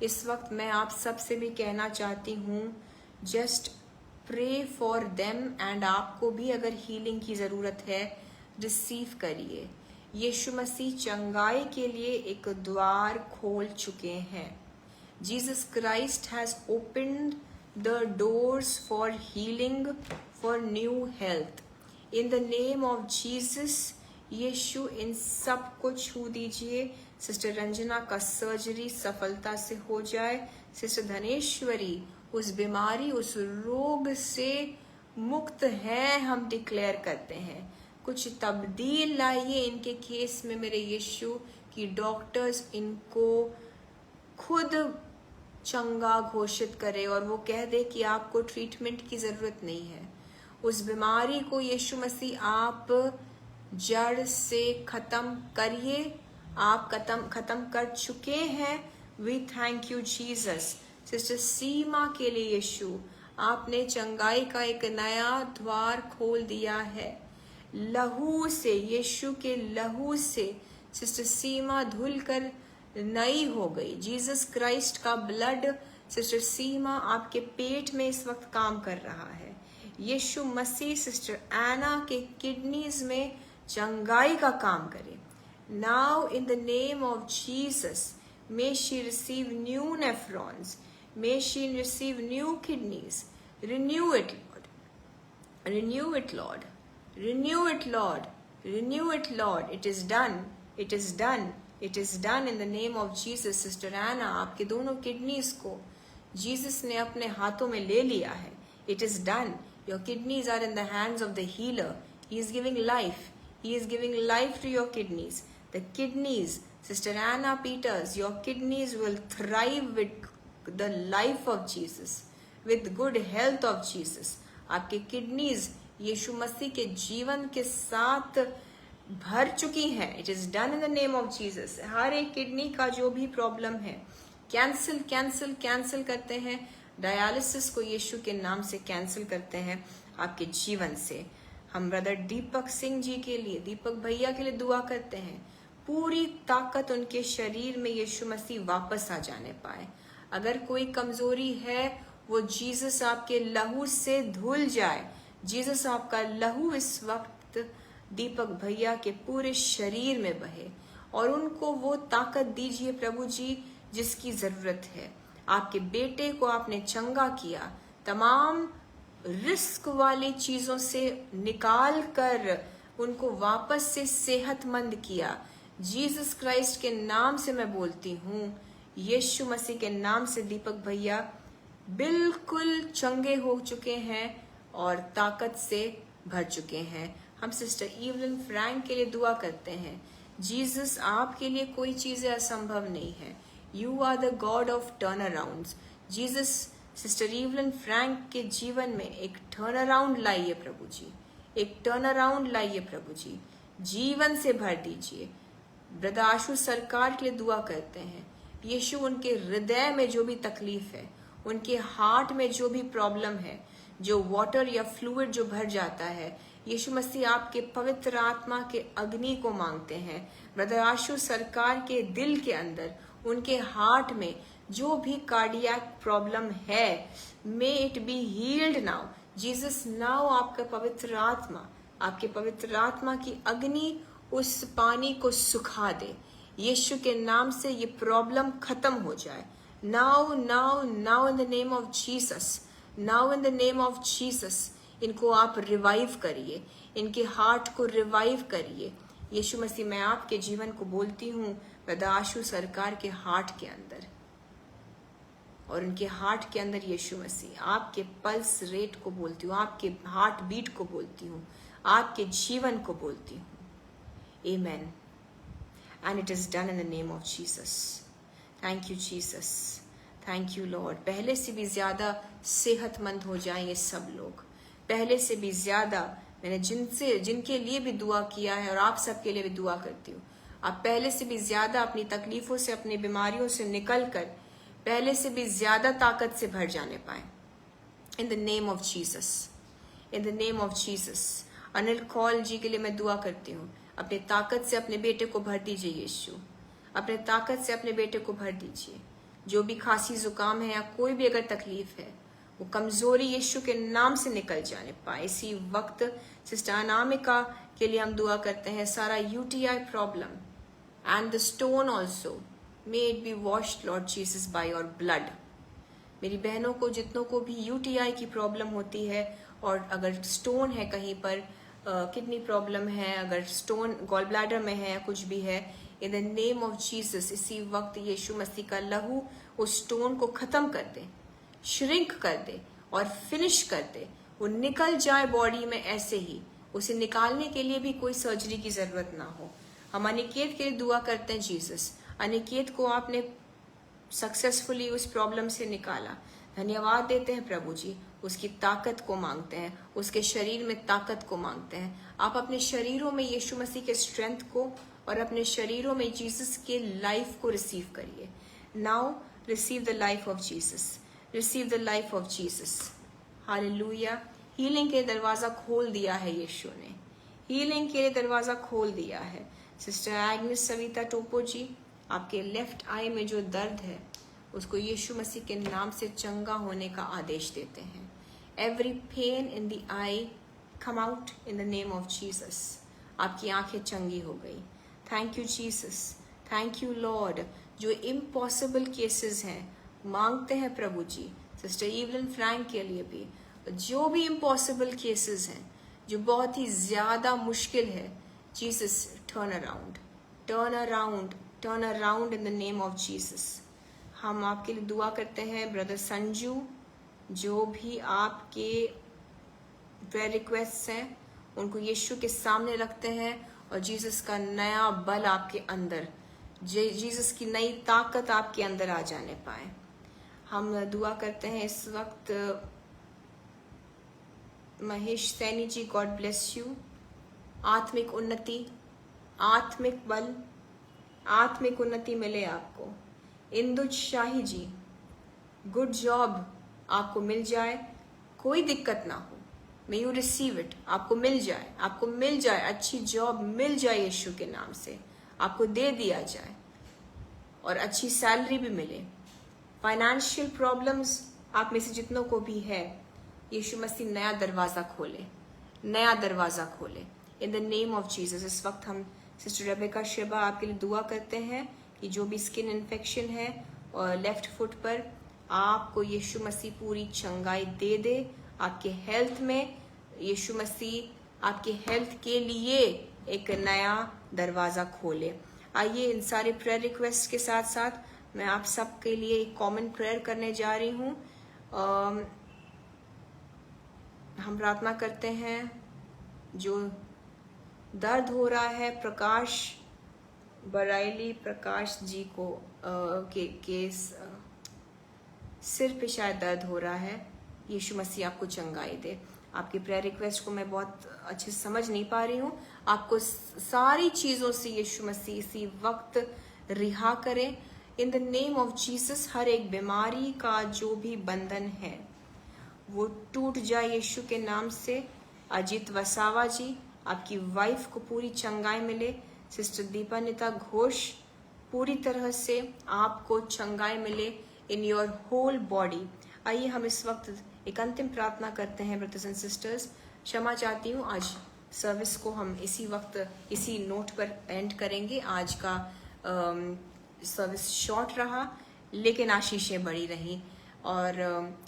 [SPEAKER 1] इस वक्त मैं आप सबसे भी कहना चाहती हूँ, just pray for them and आपको भी अगर हीलिंग की ज़रूरत है रिसीव करिए। यीशु मसीह चंगाई के लिए एक द्वार खोल चुके हैं। Jesus Christ has opened the doors for healing, for new health. In the name of Jesus यीशु इन सब को छू दीजिए। सिस्टर रंजना का सर्जरी सफलता से हो जाए। सिस्टर धनेश्वरी उस बीमारी, उस रोग से मुक्त है, हम डिक्लेयर करते हैं। कुछ तब्दील लाइए इनके केस में मेरे यीशु, कि डॉक्टर्स इनको खुद चंगा घोषित करे और वो कह दे कि आपको ट्रीटमेंट की ज़रूरत नहीं है। उस बीमारी को यीशु मसीह आप जड़ से ख़त्म करिए। आप ख़त्म कर चुके हैं। We thank you Jesus. Sister Seema के लिए यीशु आपने चंगाई का एक नया द्वार खोल दिया है। लहू से, यीशु के लहू से सिस्टर सीमा धुल कर नई हो गई। जीसस क्राइस्ट का ब्लड सिस्टर सीमा आपके पेट में इस वक्त काम कर रहा है। यीशु मसीह सिस्टर एना के किडनीज में चंगाई का काम करे। Now in the name of Jesus, may she receive new nephrons, may she receive new kidneys. Renew it, Lord. Renew it, Lord. Renew it, Lord. Renew it, Lord. It is done. It is done. It is done in the name of Jesus. Sister Anna, आपके दोनों किडनीज को जीसस ने अपने हाथों में ले लिया है। It is done. Your kidneys are in the hands of the healer. He is giving life. He is giving life to your kidneys. The kidneys, Sister Anna Peters, your kidneys will thrive with the life of Jesus, with good health of Jesus. आपके किडनीज यीशु मसीह के जीवन के साथ भर चुकी हैं। It is done in the name of Jesus. हर एक किडनी का जो भी प्रॉब्लम है कैंसिल करते हैं। डायलिसिस को यीशु के नाम से कैंसिल करते हैं आपके जीवन से। हम ब्रदर दीपक सिंह जी के लिए, दीपक भैया के लिए दुआ करते हैं। पूरी ताकत उनके शरीर में यीशु मसीह वापस आ जाने पाए। अगर कोई कमजोरी है वो जीसस आपके लहू से धुल जाए। जीसस आपका लहू इस वक्त दीपक भैया के पूरे शरीर में बहे और उनको वो ताकत दीजिए प्रभु जी जिसकी जरूरत है। आपके बेटे को आपने चंगा किया, तमाम रिस्क वाली चीजों से निकाल कर उनको वापस से सेहतमंद किया। जीसस क्राइस्ट के नाम से मैं बोलती हूँ, यीशु मसीह के नाम से दीपक भैया बिल्कुल चंगे हो चुके हैं और ताकत से भर चुके हैं। हम सिस्टर इवलिन फ्रैंक के लिए दुआ करते हैं। जीसस आपके लिए कोई चीजें असंभव नहीं है। You are the God of turn around. Jesus sister Evelyn Frank के जीवन में एक टर्न अराउंड लाइए प्रभु जी, एक टर्न अराउंड लाइए प्रभु जी, जीवन से भर दीजिए। ब्रदर आशु सरकार के लिए दुआ करते हैं। यीशु उनके हृदय में जो भी तकलीफ है, उनके हार्ट में जो भी प्रॉब्लम है, जो वाटर या फ्लूइड जो भर जाता है, यीशु मसीह आपके पवित्र आत्मा के अग्नि को मांगते हैं। ब्रदर आशु सरकार के दिल के अंदर, उनके हार्ट में जो भी कार्डियक प्रॉब्लम है, may it be healed now. Jesus now आपका पवित्र आत्मा, आपके पवित्र आत्मा की अग्नि उस पानी को सुखा दे। यीशु के नाम से ये प्रॉब्लम खत्म हो जाए। Now now now in the name of Jesus, now in the name of Jesus इनको आप रिवाइव करिए, इनके हार्ट को रिवाइव करिए। यीशु मसीह मैं आपके जीवन को बोलती हूँ ब्रदर आशु सरकार के हार्ट के अंदर, और उनके हार्ट के अंदर यीशु मसीह आपके पल्स रेट को बोलती हूँ, आपके हार्ट बीट को बोलती हूँ, आपके जीवन को बोलती हूँ। Amen. And it is done in the name of Jesus. Thank you Jesus. Thank you Lord. पहले से भी ज्यादा सेहतमंद हो जाएंगे सब लोग, पहले से भी ज्यादा। मैंने जिनके लिए भी दुआ किया है और आप सबके लिए भी दुआ करती हूँ, आप पहले से भी ज्यादा अपनी तकलीफों से, अपनी बीमारियों से निकल कर पहले से भी ज्यादा ताकत से भर जाने पाए। In the name of Jesus, in the name of Jesus. Anil Kaul ji के लिए मैं दुआ करती हूँ। अपने ताकत से अपने बेटे को भर दीजिए यीशु, अपने ताकत से अपने बेटे को भर दीजिए। जो भी खांसी जुकाम है या कोई भी अगर तकलीफ है, वो कमजोरी यीशु के नाम से निकल जाने पाए। इसी वक्त सिस्टर अनामिका के लिए हम दुआ करते हैं। सारा UTI problem and the stone also, may it be washed Lord Jesus by your blood. मेरी बहनों को, जितनों को भी यूटीआई की प्रॉब्लम होती है और अगर स्टोन है कहीं पर, किडनी प्रॉब्लम है, अगर स्टोन गॉल ब्लैडर में है या कुछ भी है, इन द नेम ऑफ जीसस इसी वक्त यीशु मसीह का लहू उस स्टोन को खत्म कर दे, श्रिंक कर दे और फिनिश कर दे। वो निकल जाए बॉडी में ऐसे ही, उसे निकालने के लिए भी कोई सर्जरी की जरूरत ना हो। हम अनिकेत के लिए दुआ करते हैं। जीसस, अनिकेत को आपने सक्सेसफुली उस प्रॉब्लम से निकाला। धन्यवाद देते हैं प्रभु जी, उसकी ताकत को मांगते हैं, उसके शरीर में ताकत को मांगते हैं। आप अपने शरीरों में यीशु मसीह के स्ट्रेंथ को और अपने शरीरों में जीसस के लाइफ को रिसीव करिए। Now receive the life of Jesus, receive the life of Jesus. Hallelujah. Healing के दरवाजा खोल दिया है यीशु ने, हीलिंग के लिए दरवाजा खोल दिया है। सिस्टर एग्नेस सविता टोपो जी, आपके लेफ्ट आई में जो दर्द है उसको यीशु मसीह के नाम से चंगा होने का आदेश देते हैं। Every pain in the I come out in the name of Jesus. आपकी आंखें चंगी हो गई। Thank you Jesus, thank you Lord. जो इम्पॉसिबल केसेस हैं मांगते हैं प्रभु जी, सिस्टर इवलिन फ्रैंक के लिए भी, जो भी इम्पॉसिबल केसेस हैं जो बहुत ही ज्यादा मुश्किल है, Jesus turn around, turn around, turn around in the name of Jesus. हम आपके लिए दुआ करते हैं ब्रदर संजू, जो भी आपके प्रेयर रिक्वेस्ट हैं उनको यीशु के सामने रखते हैं और जीसस का नया बल आपके अंदर, जीसस की नई ताकत आपके अंदर आ जाने पाए। हम दुआ करते हैं इस वक्त Mahesh Saini ji, God bless you. आत्मिक उन्नति, आत्मिक बल, आत्मिक उन्नति मिले आपको। इंदुज शाही जी, गुड जॉब आपको मिल जाए, कोई दिक्कत ना हो। मे यू रिसीव इट, आपको मिल जाए, आपको मिल जाए, अच्छी जॉब मिल जाए यीशु के नाम से, आपको दे दिया जाए और अच्छी सैलरी भी मिले। फाइनेंशियल प्रॉब्लम्स आप में से जितनों को भी है, यीशु मसीह नया दरवाजा खोले, नया दरवाजा खोले इन द नेम ऑफ जीसस। इस वक्त हम सिस्टर रेबेका शेबा आपके लिए दुआ करते हैं कि जो भी स्किन इन्फेक्शन है और लेफ्ट फुट पर, आपको यीशु मसीह पूरी चंगाई दे दे। आपके हेल्थ में यीशु मसीह आपके हेल्थ के लिए एक नया दरवाजा खोले। आइए इन सारे प्रेयर रिक्वेस्ट के साथ साथ मैं आप सबके लिए एक कॉमन प्रेयर करने जा रही हूँ। हम प्रार्थना करते हैं, जो दर्द हो रहा है प्रकाश बराइली प्रकाश जी को के सिर पे शायद दर्द हो रहा है, यीशु मसीह आपको चंगाई दे। आपकी प्रेयर रिक्वेस्ट को मैं बहुत अच्छे से समझ नहीं पा रही हूँ। आपको सारी चीजों से यीशु मसीह इसी वक्त रिहा करें in the name of Jesus. हर एक बीमारी का जो भी बंधन है वो टूट जाए यीशु के नाम से। अजीत वसावा जी, आपकी वाइफ को पूरी चंगाई मिले। सिस्टर दीपानिता घोष, पूरी तरह से आपको चंगाई मिले इन योर होल बॉडी। आइए हम इस वक्त एक अंतिम प्रार्थना करते हैं ब्रदर्स एंड सिस्टर्स। क्षमा चाहती हूँ, आज सर्विस को हम इसी वक्त इसी नोट पर एंड करेंगे। आज का सर्विस शॉर्ट रहा लेकिन आशीषें बड़ी रही। और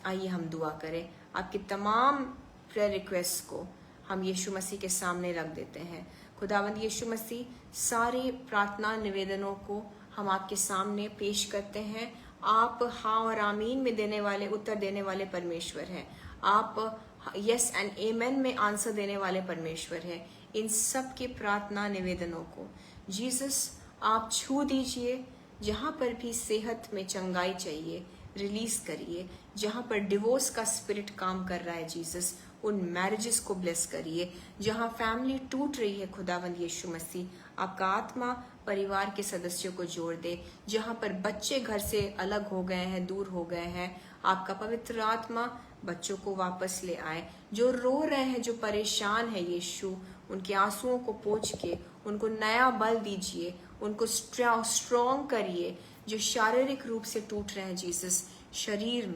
[SPEAKER 1] आइए हम दुआ करें। आपकी तमाम प्रेयर रिक्वेस्ट को हम यीशु मसीह के सामने रख देते हैं। खुदावंद यीशु मसीह, सारे प्रार्थना निवेदनों को हम आपके सामने पेश करते हैं। आप हाँ और आमीन में देने वाले, उत्तर देने वाले परमेश्वर हैं। आप यस एंड एमेन में आंसर देने वाले परमेश्वर हैं। इन सब के प्रार्थना निवेदनों को जीसस आप छू दीजिए। जहाँ पर भी सेहत में चंगाई चाहिए रिलीज करिए। जहाँ पर डिवोर्स का स्पिरिट काम कर रहा है जीसस, उन मैरिजेस को ब्लेस करिए। जहाँ फैमिली टूट रही है खुदावंद यीशु मसीह, आपका आत्मा परिवार के सदस्यों को जोड़ दे। जहाँ पर बच्चे घर से अलग हो गए हैं, दूर हो गए हैं, आपका पवित्र आत्मा बच्चों को वापस ले आए। जो रो रहे हैं, जो परेशान है यीशु, उनके आंसुओं को पोंछ के उनको नया बल दीजिए, उनको स्ट्रॉन्ग करिए। जो शारीरिक रूप से टूट रहे हैं जीसस, शरीर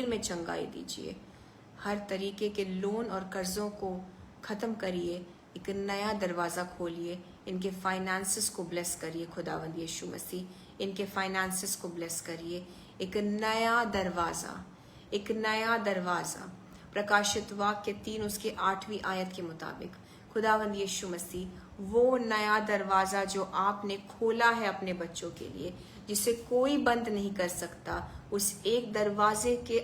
[SPEAKER 1] में चंगाई दीजिए। हर तरीके के लोन और कर्जों को खत्म करिए, एक नया दरवाजा खोलिए। इनके फाइनेंसेस को ब्लेस करिए खुदावंद यीशु मसीह, इनके फाइनेंसेस को ब्लेस करिए। एक नया दरवाजा प्रकाशित वाक्य 3 उसके 8वीं आयत के मुताबिक खुदावंद यीशु मसीह, वो नया दरवाजा जो आपने खोला है अपने बच्चों के लिए, जिसे कोई बंद नहीं कर सकता, उस एक दरवाजे के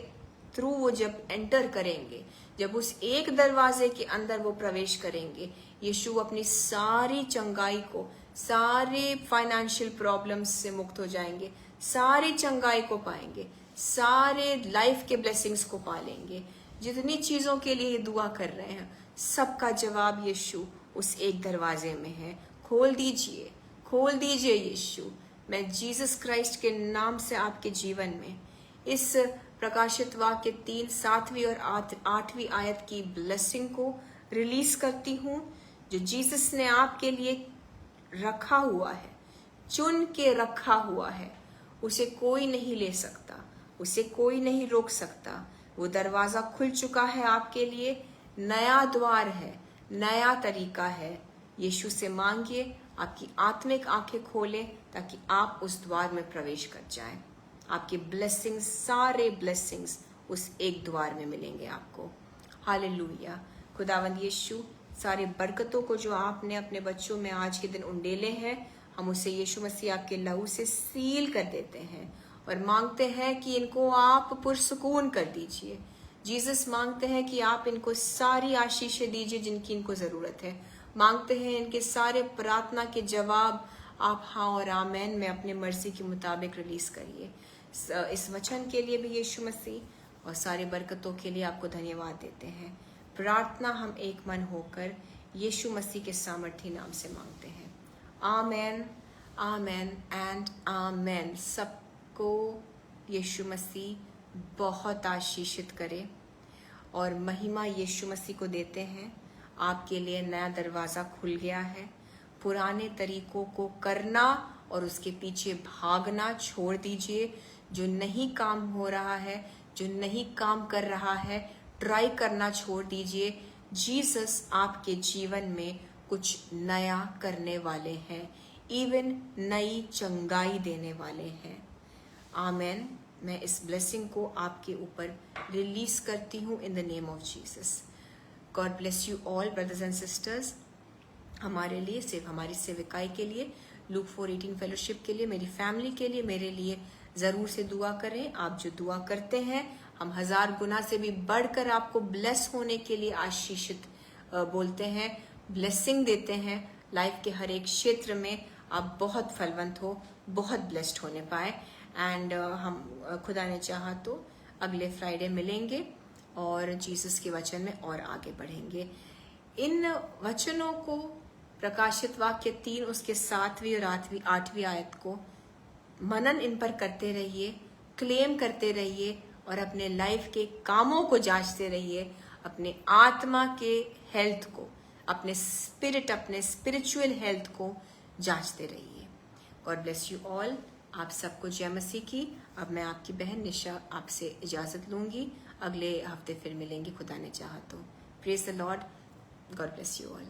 [SPEAKER 1] थ्रू वो जब एंटर करेंगे, जब उस एक दरवाजे के अंदर वो प्रवेश करेंगे, यीशु अपनी सारी चंगाई को, सारे फाइनेंशियल प्रॉब्लम्स से मुक्त हो जाएंगे, सारी चंगाई को पाएंगे, सारे लाइफ के ब्लेसिंग्स को पालेंगे। जितनी चीजों के लिए दुआ कर रहे हैं सबका जवाब यीशु उस एक दरवाजे में है। खोल दीजिए, खोल दीजिए यीशु। मैं जीसस क्राइस्ट के नाम से आपके जीवन में इस प्रकाशित वाक्य 3, 7वीं और 8वीं आयत की ब्लेसिंग को रिलीज करती हूँ, जो जीसस ने आपके लिए रखा हुआ है, चुन के रखा हुआ है। उसे कोई नहीं ले सकता, उसे कोई नहीं रोक सकता। वो दरवाजा खुल चुका है आपके लिए, नया द्वार है, नया तरीका है। यीशु से मांगिए, आपकी आत्मिक आंखें खोले ताकि आप उस द्वार में प्रवेश कर जाएं। आपके ब्लेसिंग्स, सारे ब्लेसिंग्स उस एक द्वार में मिलेंगे आपको। हालेलुया। खुदावंद यीशु, सारे बरकतों को जो आपने अपने बच्चों में आज के दिन उंडेले हैं, हम उसे यीशु मसीह आपके लहू से सील कर देते हैं और मांगते हैं कि इनको आप पुरसुकून कर दीजिए। जीसस, मांगते हैं कि आप इनको सारी आशीषें दीजिए जिनकी इनको जरूरत है। मांगते हैं इनके सारे प्रार्थना के जवाब आप हाँ और आमेन में अपने मर्जी के मुताबिक रिलीज करिए। इस वचन के लिए भी यीशु मसीह और सारी बरकतों के लिए आपको धन्यवाद देते हैं। प्रार्थना हम एक मन होकर यीशु मसीह के सामर्थी नाम से मांगते हैं। आमेन, आमेन एंड आमेन। सबको यीशु मसीह बहुत आशीषित करे और महिमा यीशु मसीह को देते हैं। आपके लिए नया दरवाजा खुल गया है। पुराने तरीकों को करना और उसके पीछे भागना छोड़ दीजिए। जो नहीं काम हो रहा है, जो नहीं काम कर रहा है, ट्राई करना छोड़ दीजिए। जीसस आपके जीवन में कुछ नया करने वाले हैं, इवन नई चंगाई देने वाले हैं। आमेन। मैं इस ब्लेसिंग को आपके ऊपर रिलीज करती हूँ इन the name of Jesus. God bless you all brothers and sisters. हमारे लिए, सिर्फ हमारी सेविकाई के लिए, लूक 4:18 फेलोशिप के लिए, मेरी फैमिली के लिए, मेरे लिए जरूर से दुआ करें। आप जो दुआ करते हैं, हम 1000 गुना से भी बढ़कर आपको ब्लेस होने के लिए आशीषित बोलते हैं, ब्लेसिंग देते हैं। लाइफ के हर एक क्षेत्र में आप बहुत फलवंत हो, बहुत ब्लेस्ड होने पाए। एंड हम खुदा ने चाहा तो अगले फ्राइडे मिलेंगे और जीसस के वचन में और आगे बढ़ेंगे। इन वचनों को, प्रकाशित वाक्य 3 उसके 7वीं और 8वीं आयत को मनन इन पर करते रहिए, क्लेम करते रहिए और अपने लाइफ के कामों को जांचते रहिए। अपने आत्मा के हेल्थ को, अपने स्पिरिट, अपने स्पिरिचुअल हेल्थ को जांचते रहिए। God bless you all. आप सबको जय मसीह की। अब मैं आपकी बहन निशा आपसे इजाजत लूंगी। अगले हफ्ते फिर मिलेंगे खुदा ने चाहा तो। Praise the Lord. God bless you all.